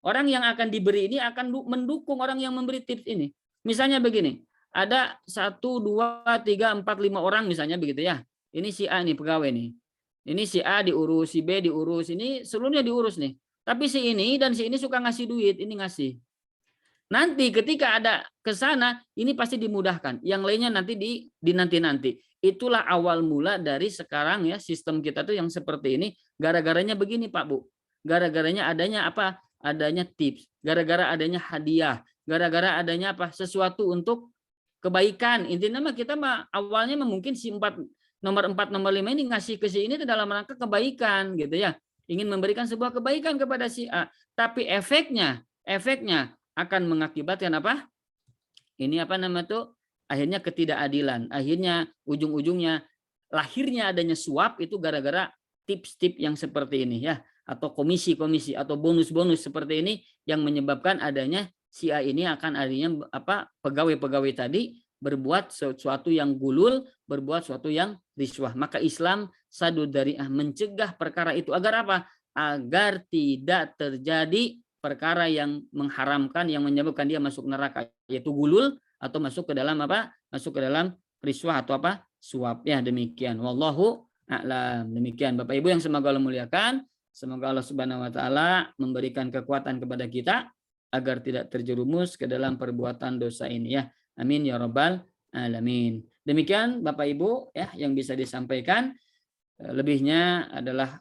orang yang akan diberi ini akan mendukung orang yang memberi tips ini. Misalnya begini, ada 1, 2, 3, 4, 5 orang misalnya begitu ya. Ini si A nih pegawai nih. Ini si A diurus, si B diurus, ini seluruhnya diurus nih. Tapi si ini dan si ini suka ngasih duit, ini ngasih. Nanti ketika ada ke sana, ini pasti dimudahkan. Yang lainnya nanti di nanti-nanti. Itulah awal mula dari sekarang ya, sistem kita tuh yang seperti ini. Gara-garanya begini Pak Bu. Gara-garanya adanya apa? Adanya tips. Gara-gara adanya hadiah. Gara-gara adanya apa? Sesuatu untuk kebaikan. Intinya mah kita mah awalnya mungkin si nomor 4, nomor 5 ini ngasih ke si ini dalam rangka kebaikan gitu ya. Ingin memberikan sebuah kebaikan kepada si A. Tapi efeknya akan mengakibatkan apa? Ini apa nama tuh? Akhirnya ketidakadilan. Akhirnya ujung-ujungnya lahirnya adanya suap itu gara-gara tips-tips yang seperti ini ya, atau komisi-komisi atau bonus-bonus seperti ini yang menyebabkan adanya si A ini akan adanya apa? Pegawai-pegawai tadi berbuat sesuatu yang gulul, berbuat sesuatu yang riswah. Maka Islam sadud dari'ah mencegah perkara itu agar apa? Agar tidak terjadi perkara yang mengharamkan, yang menyebabkan dia masuk neraka, yaitu gulul atau masuk ke dalam apa? Masuk ke dalam riswah atau apa? Suap. Ya, demikian. Wallahu a'lam. Demikian Bapak Ibu yang semoga Allah muliakan. Semoga Allah Subhanahu wa taala memberikan kekuatan kepada kita agar tidak terjerumus ke dalam perbuatan dosa ini ya. Amin ya rabbal alamin. Demikian Bapak Ibu ya yang bisa disampaikan. Lebihnya adalah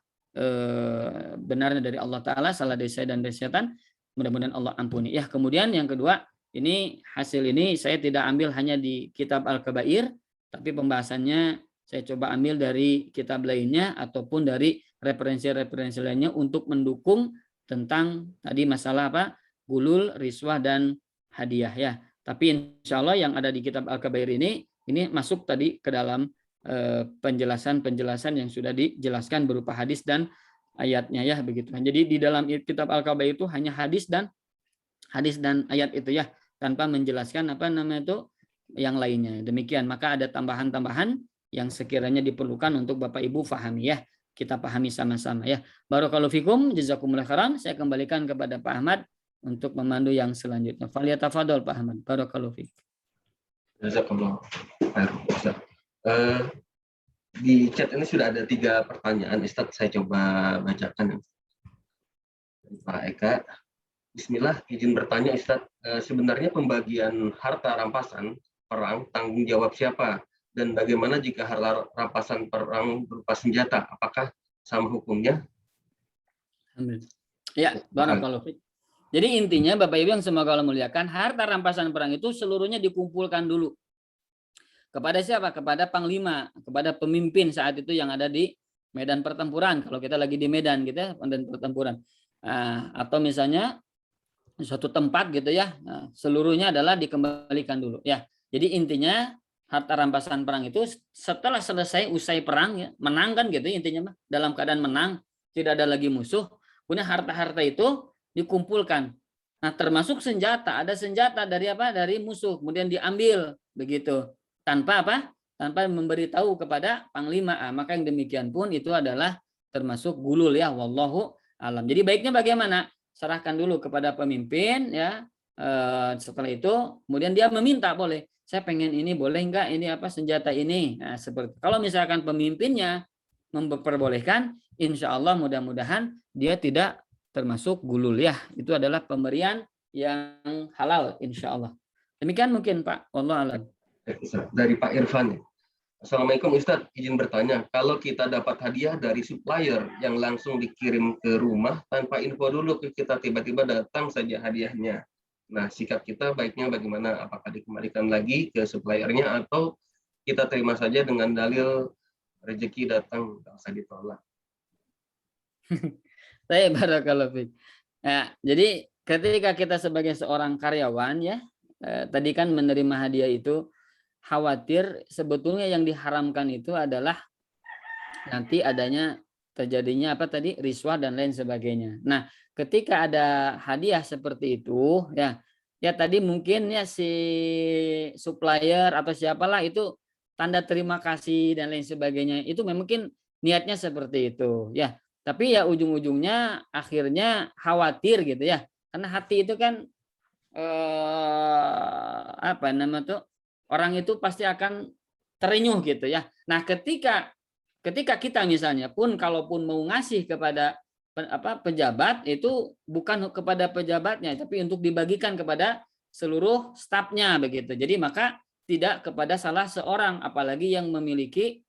benarnya dari Allah Ta'ala, salah dari saya dan dari setan, mudah-mudahan Allah ampuni. Ya, kemudian yang kedua, ini hasil ini saya tidak ambil hanya di kitab Al-Kabair, tapi pembahasannya saya coba ambil dari kitab lainnya ataupun dari referensi-referensi lainnya untuk mendukung tentang tadi masalah apa? Gulul, riswah, dan hadiah ya. Tapi insya Allah yang ada di kitab Al-Kabair ini masuk tadi ke dalam penjelasan-penjelasan yang sudah dijelaskan berupa hadis dan ayatnya ya begitu. Jadi di dalam kitab Al-Kabair itu hanya hadis dan ayat itu ya, tanpa menjelaskan apa namanya itu yang lainnya. Demikian, maka ada tambahan-tambahan yang sekiranya diperlukan untuk Bapak Ibu fahami ya. Kita pahami sama-sama ya. Barakallahu fikum, jazakumullah khairan. Saya kembalikan kepada Pak Ahmad untuk memandu yang selanjutnya. Faliyatafadhol Pak Ahmad. Barakallahu fikum. Jazakumullah khairan. Di chat ini sudah ada 3 pertanyaan, Ustadz. Saya coba bacakan. Pak Eka, Bismillah, izin bertanya Ustadz, sebenarnya pembagian harta rampasan perang tanggung jawab siapa? Dan bagaimana jika harta rampasan perang berupa senjata? Apakah sama hukumnya? Ya, barakallahu fiik. Jadi intinya Bapak Ibu yang semoga Allah muliakan, harta rampasan perang itu seluruhnya dikumpulkan dulu. Kepada siapa? Kepada panglima, kepada pemimpin saat itu yang ada di medan pertempuran. Kalau kita lagi di medan gitu ya, medan pertempuran. Atau misalnya suatu tempat gitu ya. Seluruhnya adalah dikembalikan dulu ya. Jadi intinya harta rampasan perang itu setelah selesai usai perang ya, menang kan gitu intinya mah, dalam keadaan menang, tidak ada lagi musuh. Kemudian harta-harta itu dikumpulkan. Nah, termasuk senjata, ada senjata dari apa? Dari musuh, kemudian diambil begitu. Tanpa apa? Tanpa memberitahu kepada panglima. Maka yang demikian pun itu adalah termasuk gulul ya, wallahu alam. Jadi baiknya bagaimana? Serahkan dulu kepada pemimpin ya. Setelah itu kemudian dia meminta, boleh. Saya pengen ini, boleh enggak ini apa senjata ini? Nah, seperti kalau misalkan pemimpinnya memperbolehkan, insya Allah mudah-mudahan dia tidak termasuk gulul ya. Itu adalah pemberian yang halal insya Allah. Demikian mungkin Pak. Wallahu a'lam. Dari Pak Irfan. Assalamualaikum Ustadz, izin bertanya, kalau kita dapat hadiah dari supplier yang langsung dikirim ke rumah tanpa info dulu ke kita, tiba-tiba datang saja hadiahnya. Nah, sikap kita baiknya bagaimana? Apakah dikembalikan lagi ke suppliernya atau kita terima saja dengan dalil rezeki datang tak usah ditolak. Saya barakallahu fiik. Nah, jadi ketika kita sebagai seorang karyawan ya, tadi kan menerima hadiah itu khawatir sebetulnya yang diharamkan itu adalah nanti adanya terjadinya apa tadi riswah dan lain sebagainya. Nah, ketika ada hadiah seperti itu ya tadi mungkin ya si supplier atau siapalah itu tanda terima kasih dan lain sebagainya. Itu mungkin niatnya seperti itu ya. Tapi ya ujung-ujungnya akhirnya khawatir gitu ya. Karena hati itu kan apa nama tuh orang itu pasti akan terenyuh gitu ya. Nah, ketika kita misalnya pun kalaupun mau ngasih kepada pejabat itu bukan kepada pejabatnya tapi untuk dibagikan kepada seluruh stafnya begitu. Jadi maka tidak kepada salah seorang apalagi yang memiliki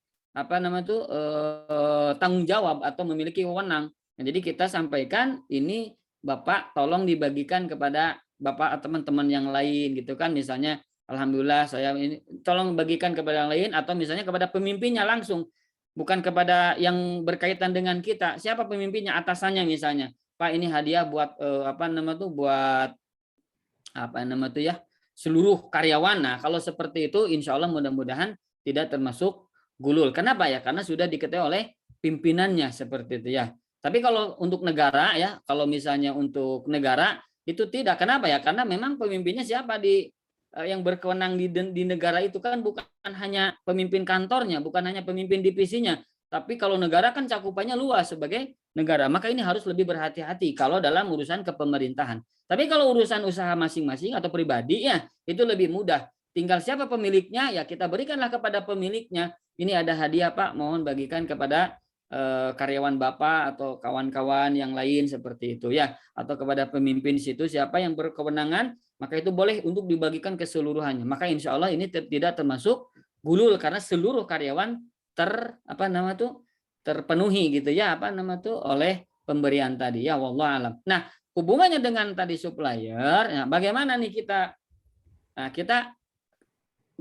tanggung jawab atau memiliki wewenang. Nah, jadi kita sampaikan ini Bapak tolong dibagikan kepada Bapak atau teman-teman yang lain gitu kan, misalnya alhamdulillah saya ini tolong bagikan kepada yang lain atau misalnya kepada pemimpinnya langsung. Bukan kepada yang berkaitan dengan kita. Siapa pemimpinnya, atasannya misalnya. Pak ini hadiah buat buat seluruh karyawan. Nah, kalau seperti itu insya Allah mudah-mudahan tidak termasuk gulul. Kenapa ya? Karena sudah diketahui oleh pimpinannya seperti itu ya. Tapi kalau untuk negara ya, kalau misalnya untuk negara itu tidak. Kenapa ya? Karena memang pemimpinnya siapa yang berkewenang di negara itu kan bukan hanya pemimpin kantornya, bukan hanya pemimpin divisinya, tapi kalau negara kan cakupannya luas sebagai negara, maka ini harus lebih berhati-hati kalau dalam urusan kepemerintahan. Tapi kalau urusan usaha masing-masing atau pribadi ya itu lebih mudah. Tinggal siapa pemiliknya ya kita berikanlah kepada pemiliknya. Ini ada hadiah Pak, mohon bagikan kepada karyawan Bapak atau kawan-kawan yang lain seperti itu ya, atau kepada pemimpin situ siapa yang berkewenangan maka itu boleh untuk dibagikan keseluruhannya. Maka insya Allah ini tidak termasuk gulul karena seluruh karyawan terpenuhi gitu ya oleh pemberian tadi ya wallahu alam. Nah, hubungannya dengan tadi supplier, ya, bagaimana nih kita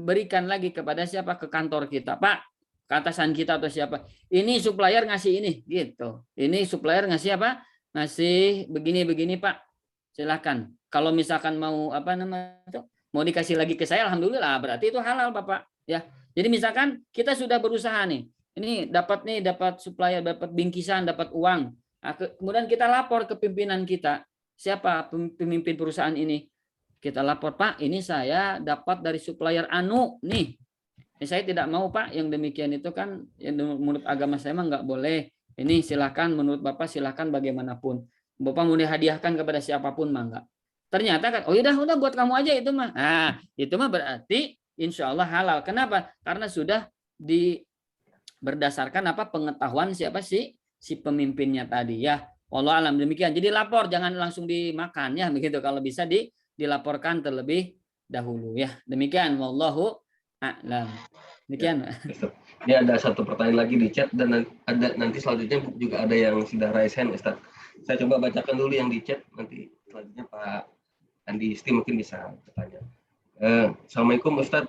berikan lagi kepada siapa, ke kantor kita, Pak, ke atasan kita atau siapa. Ini supplier ngasih ini gitu. Ini supplier ngasih apa? Ngasih begini Pak. Silakan. Kalau misalkan mau mau dikasih lagi ke saya, alhamdulillah berarti itu halal Bapak ya. Jadi misalkan kita sudah berusaha nih, ini dapat supplier, dapat bingkisan, dapat uang. Nah, kemudian kita lapor ke pimpinan kita, siapa pemimpin perusahaan ini? Kita lapor, Pak, ini saya dapat dari supplier anu nih. Saya tidak mau Pak, yang demikian itu kan menurut agama saya mah nggak boleh. Ini silakan menurut Bapak silakan bagaimanapun. Bapak mau dihadiahkan kepada siapapun mah enggak. Ternyata kan, oh udah buat kamu aja itu mah. Nah, itu mah berarti insya Allah halal. Kenapa? Karena sudah berdasarkan pengetahuan siapa si pemimpinnya tadi ya. Allah alam demikian. Jadi lapor jangan langsung dimakan ya begitu. Kalau bisa dilaporkan terlebih dahulu ya. Demikian wallahu a'lam. Demikian. Ini ada satu pertanyaan lagi di chat dan ada nanti selanjutnya juga ada yang sudah raise hand Ustaz. Saya coba bacakan dulu yang di chat, nanti selanjutnya Pak Andi Isti mungkin bisa bertanya. Assalamualaikum Ustaz,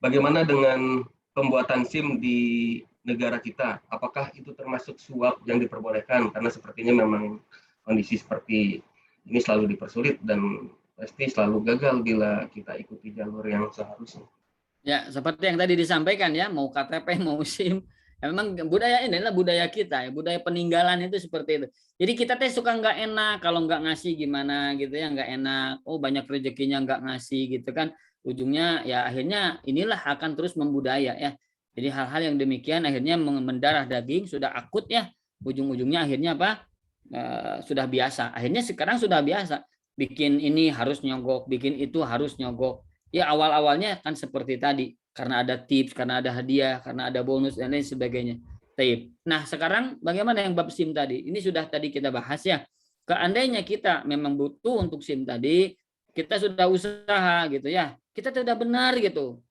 bagaimana dengan pembuatan SIM di negara kita? Apakah itu termasuk suap yang diperbolehkan? Karena sepertinya memang kondisi seperti ini selalu dipersulit dan pasti selalu gagal bila kita ikuti jalur yang seharusnya. Ya, seperti yang tadi disampaikan ya, mau KTP, mau SIM. Memang budaya ini adalah budaya kita ya, budaya peninggalan itu seperti itu. Jadi kita suka nggak enak kalau nggak ngasih gimana gitu ya, nggak enak. Oh banyak rezekinya nggak ngasih gitu kan. Ujungnya ya akhirnya inilah akan terus membudaya ya. Jadi hal-hal yang demikian akhirnya mendarah daging sudah akut ya. Ujung-ujungnya akhirnya sudah biasa. Akhirnya sekarang sudah biasa. Bikin ini harus nyogok, bikin itu harus nyogok. Ya awal-awalnya kan seperti tadi, karena ada tips, karena ada hadiah, karena ada bonus dan lain sebagainya. Nah sekarang bagaimana yang bab SIM tadi? Ini sudah tadi kita bahas ya. Seandainya kita memang butuh untuk SIM tadi, kita sudah usaha gitu ya. Kita sudah benar gitu.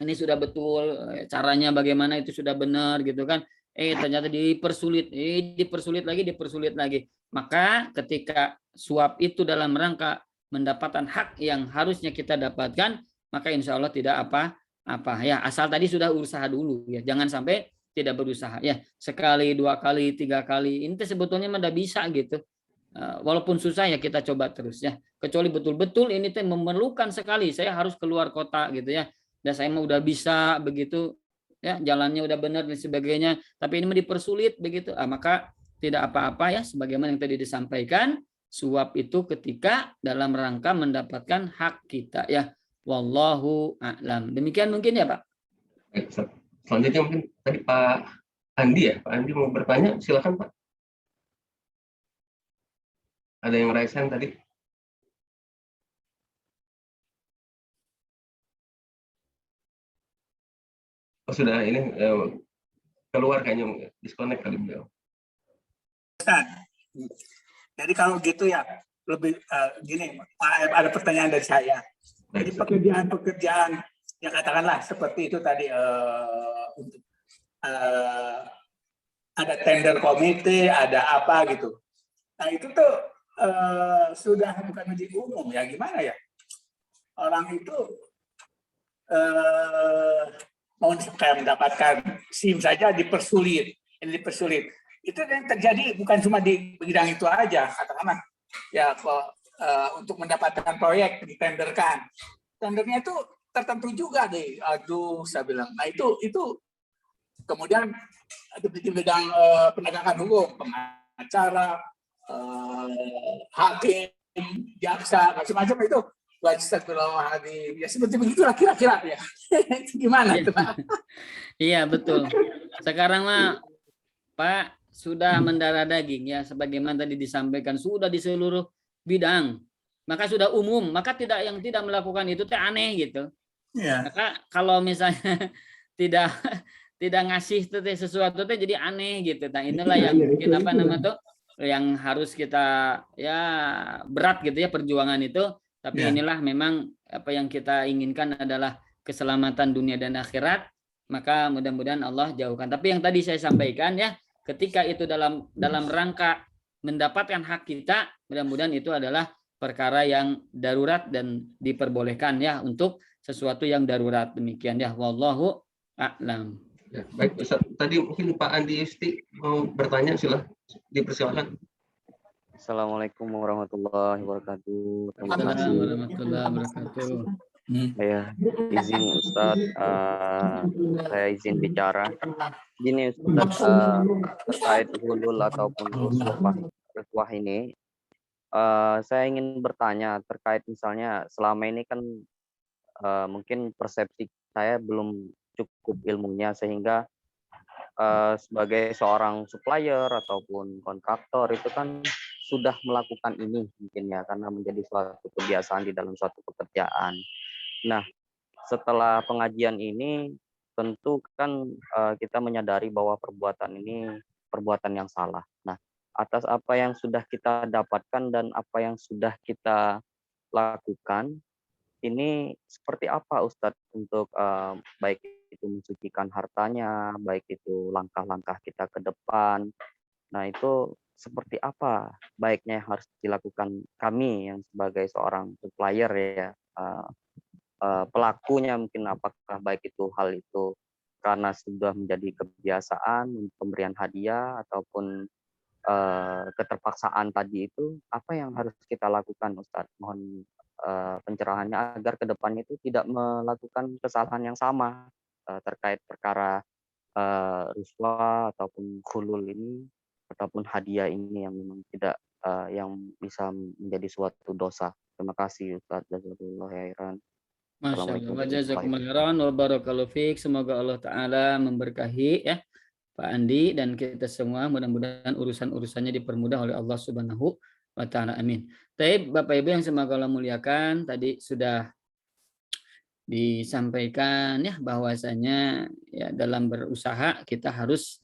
Ini sudah betul caranya bagaimana itu sudah benar gitu kan. Ternyata dipersulit lagi. Maka ketika suap itu dalam rangka mendapatkan hak yang harusnya kita dapatkan, maka insya Allah tidak apa ya, asal tadi sudah usaha dulu ya, jangan sampai tidak berusaha ya, sekali, 2 kali, 3 kali ini sebetulnya udah bisa gitu. Walaupun susah ya kita coba terus ya, kecuali betul-betul ini teh memerlukan sekali, saya harus keluar kota gitu ya, dan saya mah udah bisa begitu ya, jalannya udah benar dan sebagainya, tapi ini dipersulit begitu, maka tidak apa-apa ya, sebagaimana yang tadi disampaikan, suap itu ketika dalam rangka mendapatkan hak kita ya. Wallahu a'lam. Demikian mungkin ya Pak. Baik, Ustaz. Selanjutnya mungkin tadi Pak Andi ya, Pak Andi mau bertanya, silakan Pak. Ada yang raise hand tadi? Oh sudah, ini keluar kayaknya, disconnect kali beliau. Ustaz, jadi kalau gitu ya lebih gini, ada pertanyaan dari saya. Jadi pekerjaan-pekerjaan yang katakanlah seperti itu tadi, untuk ada tender komite, ada apa gitu. Nah itu tuh sudah bukan menjadi umum ya, gimana ya? Orang itu mau kayak mendapatkan SIM saja dipersulit, ini dipersulit. Itu yang terjadi bukan cuma di bidang itu aja, katakanlah ya untuk mendapatkan proyek ditenderkan, tendernya itu tertentu juga deh. Aduh, saya bilang, nah itu kemudian di bidang penegakan hukum, pengacara, hakim, jaksa, macam-macam itu. Astagfirullahaladzim. Ya seperti begitulah kira-kira ya. Gimana tuh Pak? Iya betul. Sekarang mah Pak sudah mendarah daging ya, sebagaimana tadi disampaikan, sudah di seluruh bidang, maka sudah umum, maka yang tidak melakukan itu teh aneh gitu. Ya. Maka kalau misalnya tidak ngasih sesuatu teh jadi aneh gitu. Nah inilah yang mungkin apa namanya tuh yang harus kita ya berat gitu ya perjuangan itu. Tapi inilah memang apa yang kita inginkan adalah keselamatan dunia dan akhirat. Maka mudah-mudahan Allah jauhkan. Tapi yang tadi saya sampaikan ya, ketika itu dalam rangka mendapatkan hak kita, mudah-mudahan itu adalah perkara yang darurat dan diperbolehkan ya untuk sesuatu yang darurat. Demikian ya, wallahu a'lam. Ya, baik Ustaz. Tadi mungkin Pak Andi Yusti mau bertanya, silakan dipersilakan. Assalamualaikum warahmatullahi wabarakatuh. Terima kasih. Assalamualaikum warahmatullahi wabarakatuh. Ya, izin Ustadz, saya izin bicara. Gini Ustadz, terkait hulul ataupun rusuh ini, saya ingin bertanya terkait misalnya selama ini kan mungkin persepsi saya belum cukup ilmunya sehingga sebagai seorang supplier ataupun kontraktor itu kan sudah melakukan ini mungkin ya, karena menjadi suatu kebiasaan di dalam suatu pekerjaan. Nah, setelah pengajian ini tentu kan kita menyadari bahwa perbuatan ini perbuatan yang salah. Nah, atas apa yang sudah kita dapatkan dan apa yang sudah kita lakukan, ini seperti apa Ustadz untuk baik itu mensucikan hartanya, baik itu langkah-langkah kita ke depan. Nah, itu seperti apa baiknya yang harus dilakukan kami yang sebagai seorang supplier ya, pelakunya mungkin apakah baik itu hal itu karena sudah menjadi kebiasaan pemberian hadiah ataupun keterpaksaan tadi, itu apa yang harus kita lakukan Ustadz? Mohon pencerahannya agar kedepannya itu tidak melakukan kesalahan yang sama terkait perkara riswa ataupun khulul ini ataupun hadiah ini yang memang tidak yang bisa menjadi suatu dosa. Terima kasih Ustaz. Jazakallahu khairan. Masya Allah, jazakumullahu khairan wa barakallahu fiik. Semoga Allah Ta'ala memberkahi ya Pak Andi dan kita semua, mudah-mudahan urusan-urusannya dipermudah oleh Allah Subhanahu wa Ta'ala. Amin. Baik, Bapak Ibu yang semoga Allah muliakan, tadi sudah disampaikan ya bahwasanya ya dalam berusaha kita harus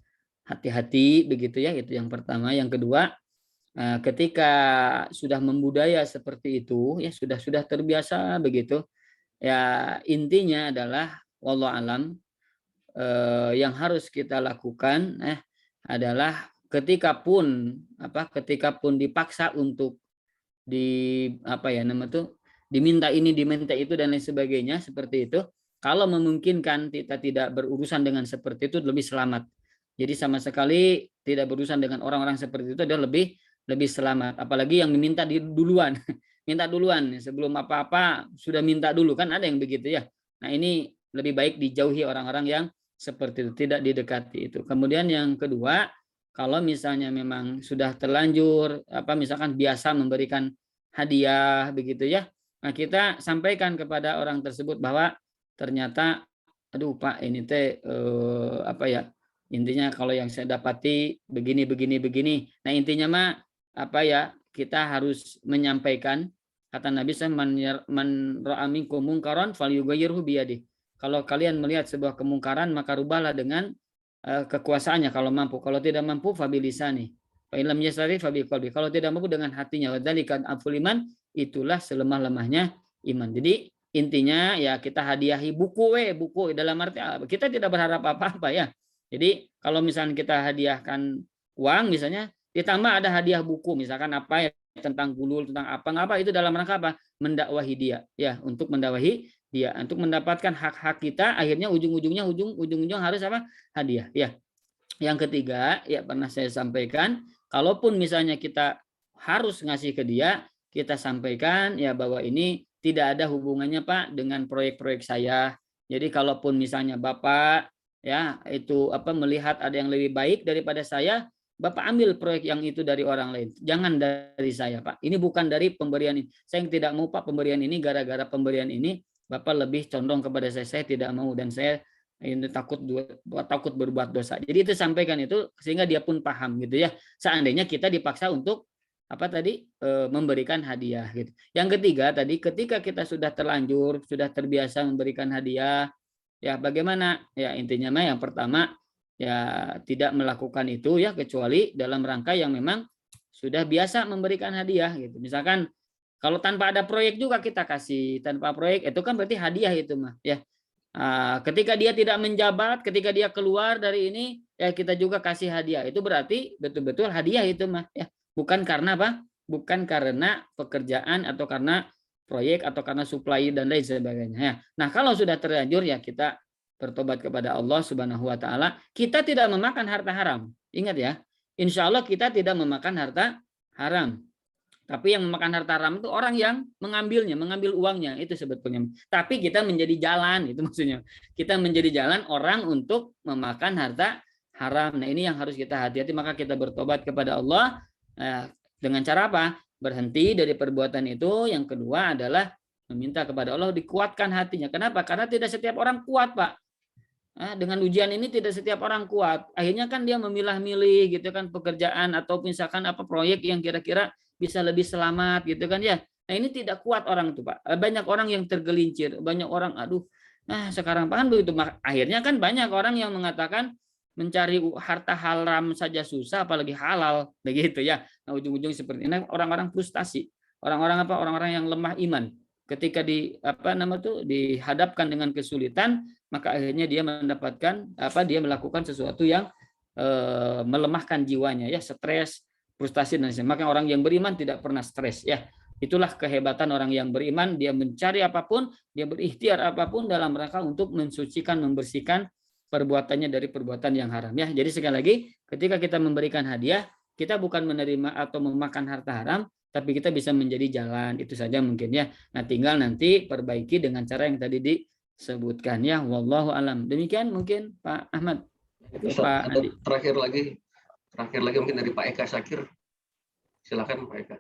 hati-hati begitu ya, itu yang pertama. Yang kedua, ketika sudah membudaya seperti itu ya, sudah terbiasa begitu ya, intinya adalah wallahu alam, yang harus kita lakukan adalah ketika pun dipaksa untuk diminta ini diminta itu dan lain sebagainya seperti itu, kalau memungkinkan kita tidak berurusan dengan seperti itu lebih selamat. Jadi sama sekali tidak berurusan dengan orang-orang seperti itu adalah lebih selamat. Apalagi yang diminta duluan, minta duluan sebelum apa-apa sudah minta dulu, kan ada yang begitu ya. Nah ini lebih baik dijauhi orang-orang yang seperti itu, tidak didekati itu. Kemudian yang kedua, kalau misalnya memang sudah terlanjur misalkan biasa memberikan hadiah begitu ya, nah kita sampaikan kepada orang tersebut bahwa ternyata aduh Pak ini teh intinya kalau yang saya dapati begini. Nah intinya mah kita harus menyampaikan kata Nabi man ra'a minkum munkaran falyughayyirhu biyadihi. Kalau kalian melihat sebuah kemungkaran maka rubahlah dengan kekuasaannya kalau mampu. Kalau tidak mampu fabilisani. Fa illam yastati fabiqalbi. Kalau tidak mampu dengan hatinya. Wadzalika aful iman, itulah selemah-lemahnya iman. Jadi intinya ya kita hadiahi buku dalam arti kita tidak berharap apa-apa ya. Jadi kalau misalnya kita hadiahkan uang misalnya ditambah ada hadiah buku misalkan apa ya tentang gulul tentang apa itu dalam rangka apa? Mendakwahi dia ya, untuk mendakwahi dia untuk mendapatkan hak-hak kita, akhirnya ujung-ujungnya harus apa? Hadiah ya. Yang ketiga ya pernah saya sampaikan, kalaupun misalnya kita harus ngasih ke dia, kita sampaikan ya bahwa ini tidak ada hubungannya Pak dengan proyek-proyek saya. Jadi kalaupun misalnya Bapak ya itu melihat ada yang lebih baik daripada saya, Bapak ambil proyek yang itu dari orang lain. Jangan dari saya Pak. Ini bukan dari pemberian ini. Saya yang tidak mau Pak pemberian ini, gara-gara pemberian ini Bapak lebih condong kepada saya tidak mau dan saya ini takut berbuat dosa. Jadi itu sampaikan itu sehingga dia pun paham gitu ya. Seandainya kita dipaksa untuk memberikan hadiah gitu. Yang ketiga tadi ketika kita sudah terlanjur, sudah terbiasa memberikan hadiah, ya bagaimana? Ya intinya mah yang pertama ya tidak melakukan itu ya kecuali dalam rangka yang memang sudah biasa memberikan hadiah gitu. Misalkan kalau tanpa ada proyek juga kita kasih, tanpa proyek itu kan berarti hadiah itu mah ya. Ketika dia tidak menjabat, ketika dia keluar dari ini ya kita juga kasih hadiah. Itu berarti betul-betul hadiah itu mah ya. Bukan karena apa? Bukan karena pekerjaan atau karena proyek atau karena supply dan lain sebagainya. Nah, kalau sudah terlanjur ya kita bertobat kepada Allah Subhanahu wa taala. Kita tidak memakan harta haram. Ingat ya. Insya Allah kita tidak memakan harta haram. Tapi yang memakan harta haram itu orang yang mengambilnya, mengambil uangnya itu sebetulnya. Tapi kita menjadi jalan, itu maksudnya. Kita menjadi jalan orang untuk memakan harta haram. Nah, ini yang harus kita hati-hati. Maka kita bertobat kepada Allah. Dengan cara apa? Berhenti dari perbuatan itu. Yang kedua adalah meminta kepada Allah dikuatkan hatinya. Kenapa? Karena tidak setiap orang kuat, Pak. Dengan ujian ini tidak setiap orang kuat. Akhirnya kan dia memilah-milih gitu kan pekerjaan atau misalkan proyek yang kira-kira bisa lebih selamat gitu kan ya. Nah ini tidak kuat orang itu Pak. Banyak orang yang tergelincir. Banyak orang sekarang kan begitu. Akhirnya kan banyak orang yang mengatakan mencari harta haram saja susah apalagi halal begitu ya. Nah ujung-ujung seperti ini orang-orang frustasi. Orang-orang yang lemah iman. Ketika dihadapkan dengan kesulitan, maka akhirnya dia dia melakukan sesuatu yang melemahkan jiwanya ya, stres, frustasi dan sebagainya. Maka orang yang beriman tidak pernah stres ya. Itulah kehebatan orang yang beriman, dia mencari apapun, dia berikhtiar apapun dalam rangka untuk mensucikan, membersihkan perbuatannya dari perbuatan yang haram ya. Jadi sekali lagi, ketika kita memberikan hadiah, kita bukan menerima atau memakan harta haram, tapi kita bisa menjadi jalan, itu saja mungkin ya. Nah, tinggal nanti perbaiki dengan cara yang tadi disebutkan ya. Wallahu alam. Demikian mungkin Pak Ahmad. Pak Andi. Terakhir lagi mungkin dari Pak Eka Syakir. Silakan Pak Eka.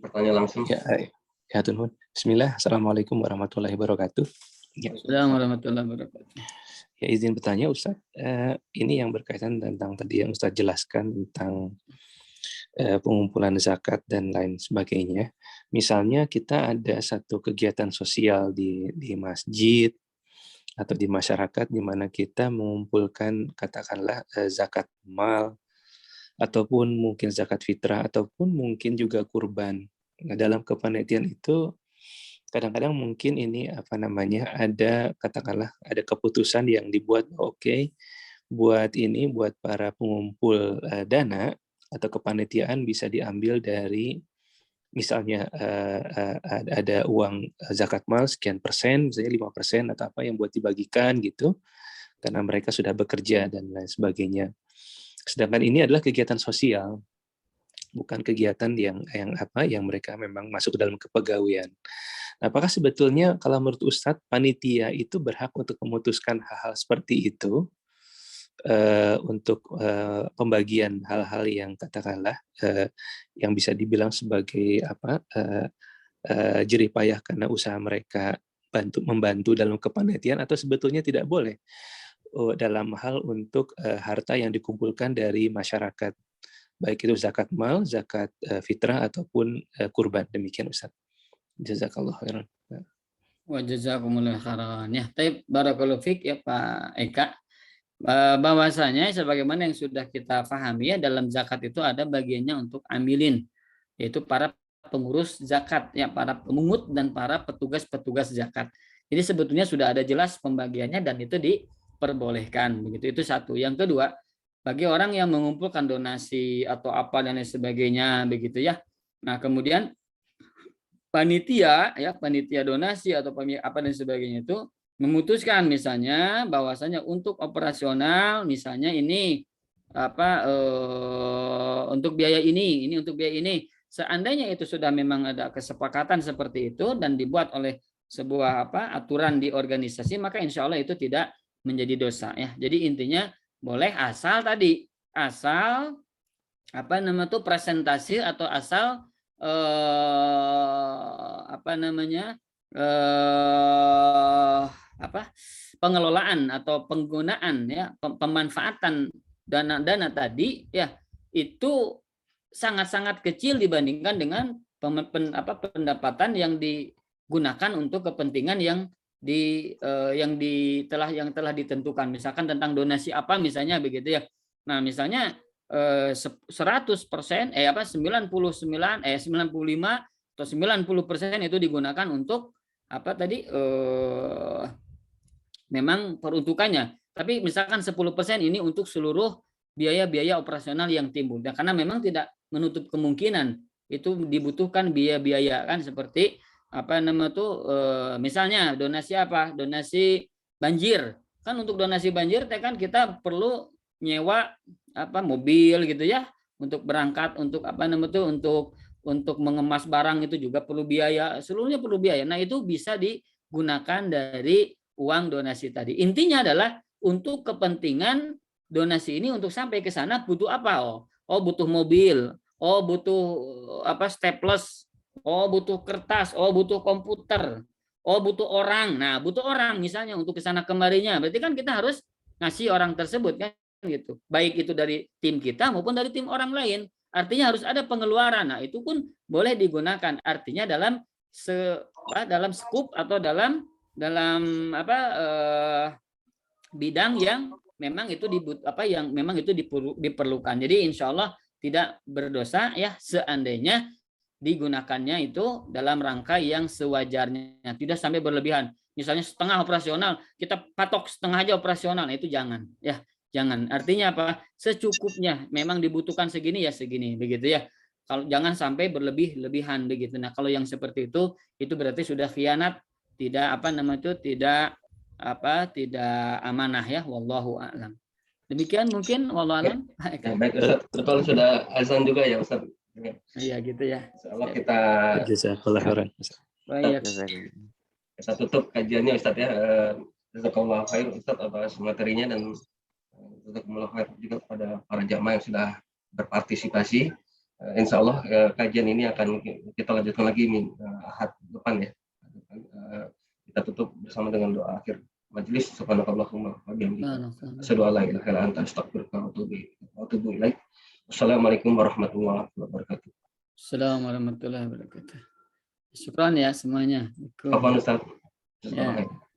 Bertanya langsung. Ya Tuhan. Bismillah. Assalamualaikum warahmatullahi wabarakatuh. Assalamualaikum warahmatullahi wabarakatuh. Ya izin bertanya Ustaz. Ini yang berkaitan tentang tadi yang Ustaz jelaskan tentang pengumpulan zakat dan lain sebagainya. Misalnya kita ada satu kegiatan sosial di masjid atau di masyarakat di mana kita mengumpulkan katakanlah zakat mal ataupun mungkin zakat fitrah ataupun mungkin juga kurban. Nah, dalam kepanitiaan itu kadang-kadang mungkin ini ada katakanlah ada keputusan yang dibuat buat para pengumpul dana atau kepanitiaan bisa diambil dari misalnya ada uang zakat mal sekian persen, misalnya 5% atau apa yang buat dibagikan gitu, karena mereka sudah bekerja dan lain sebagainya. Sedangkan ini adalah kegiatan sosial, bukan kegiatan yang mereka memang masuk ke dalam kepegawaian. Nah, apakah sebetulnya kalau menurut Ustadz, panitia itu berhak untuk memutuskan hal-hal seperti itu untuk pembagian hal-hal yang katakanlah yang bisa dibilang sebagai jerih payah karena usaha mereka membantu dalam kepanitiaan, atau sebetulnya tidak boleh dalam hal untuk harta yang dikumpulkan dari masyarakat, baik itu zakat mal, zakat fitrah ataupun kurban. Demikian Ustaz. Jazakallah khairan. Wa jazakumullah khairan. Ya, tapi barakallahu fik ya Pak Eka. Bahwasanya sebagaimana yang sudah kita pahami ya, dalam zakat itu ada bagiannya untuk amilin, yaitu para pengurus zakat ya, para pemungut dan para petugas-petugas zakat. Jadi sebetulnya sudah ada jelas pembagiannya dan itu diperbolehkan begitu. Itu satu. Yang kedua, bagi orang yang mengumpulkan donasi atau apa dan lain sebagainya begitu ya. Nah, kemudian panitia donasi atau apa dan sebagainya itu memutuskan misalnya bahwasanya untuk operasional misalnya ini untuk biaya ini untuk biaya ini. Seandainya itu sudah memang ada kesepakatan seperti itu dan dibuat oleh sebuah aturan di organisasi, maka insya Allah itu tidak menjadi dosa ya. Jadi intinya boleh asal presentasi atau asal pengelolaan atau penggunaan ya, pemanfaatan dana tadi ya, itu sangat-sangat kecil dibandingkan dengan pendapatan yang digunakan untuk kepentingan yang telah ditentukan, misalkan tentang donasi apa misalnya begitu ya. Nah, misalnya 100% 95 atau 90% itu digunakan untuk memang peruntukannya, tapi misalkan 10% ini untuk seluruh biaya-biaya operasional yang timbul. Dan karena memang tidak menutup kemungkinan itu dibutuhkan biaya-biaya kan, seperti misalnya donasi banjir kan. Untuk donasi banjir kan kita perlu nyewa mobil gitu ya, untuk berangkat, untuk untuk mengemas barang itu juga perlu biaya, seluruhnya perlu biaya. Nah, itu bisa digunakan dari uang donasi tadi. Intinya adalah untuk kepentingan donasi ini, untuk sampai ke sana butuh apa? Butuh mobil, butuh staples, butuh kertas, butuh komputer, butuh orang. Nah, butuh orang misalnya untuk ke sana kemarinya. Berarti kan kita harus ngasih orang tersebut kan gitu. Baik itu dari tim kita maupun dari tim orang lain. Artinya harus ada pengeluaran. Nah, itu pun boleh digunakan. Artinya dalam skup atau dalam bidang yang memang itu diperlukan. Jadi insya Allah tidak berdosa ya, seandainya digunakannya itu dalam rangka yang sewajarnya, tidak sampai berlebihan. Misalnya setengah operasional, kita patok setengah aja operasional, itu jangan ya, jangan. Artinya apa? Secukupnya, memang dibutuhkan segini ya segini begitu ya. Kalau jangan sampai berlebihan begitu. Nah, kalau yang seperti itu berarti sudah khianat, tidak tidak amanah ya. Wallahu a'lam. Demikian mungkin, wallahu a'lam. Baik Ustaz, betul sudah azan juga ya Ustaz. Iya gitu ya. Insyaallah kita Jazakallah khairan. Baik. Kita tutup kajiannya Ustaz ya. Jazakallahu khair Ustaz atas materinya, dan jazakallahu khair juga kepada para jamaah yang sudah berpartisipasi. Insya Allah kajian ini akan kita lanjutkan lagi Ahad depan ya. Kita tutup bersama dengan doa akhir majelis. Subhanakallahumma wa bihamdika, asyhadu an la ilaha illa anta, astaghfiruka wa atubu ilaik. Wassalamualaikum warahmatullahi wabarakatuh. Assalamualaikum warahmatullahi wabarakatuh. Syukran ya semuanya. Apa Ustaz? Ya.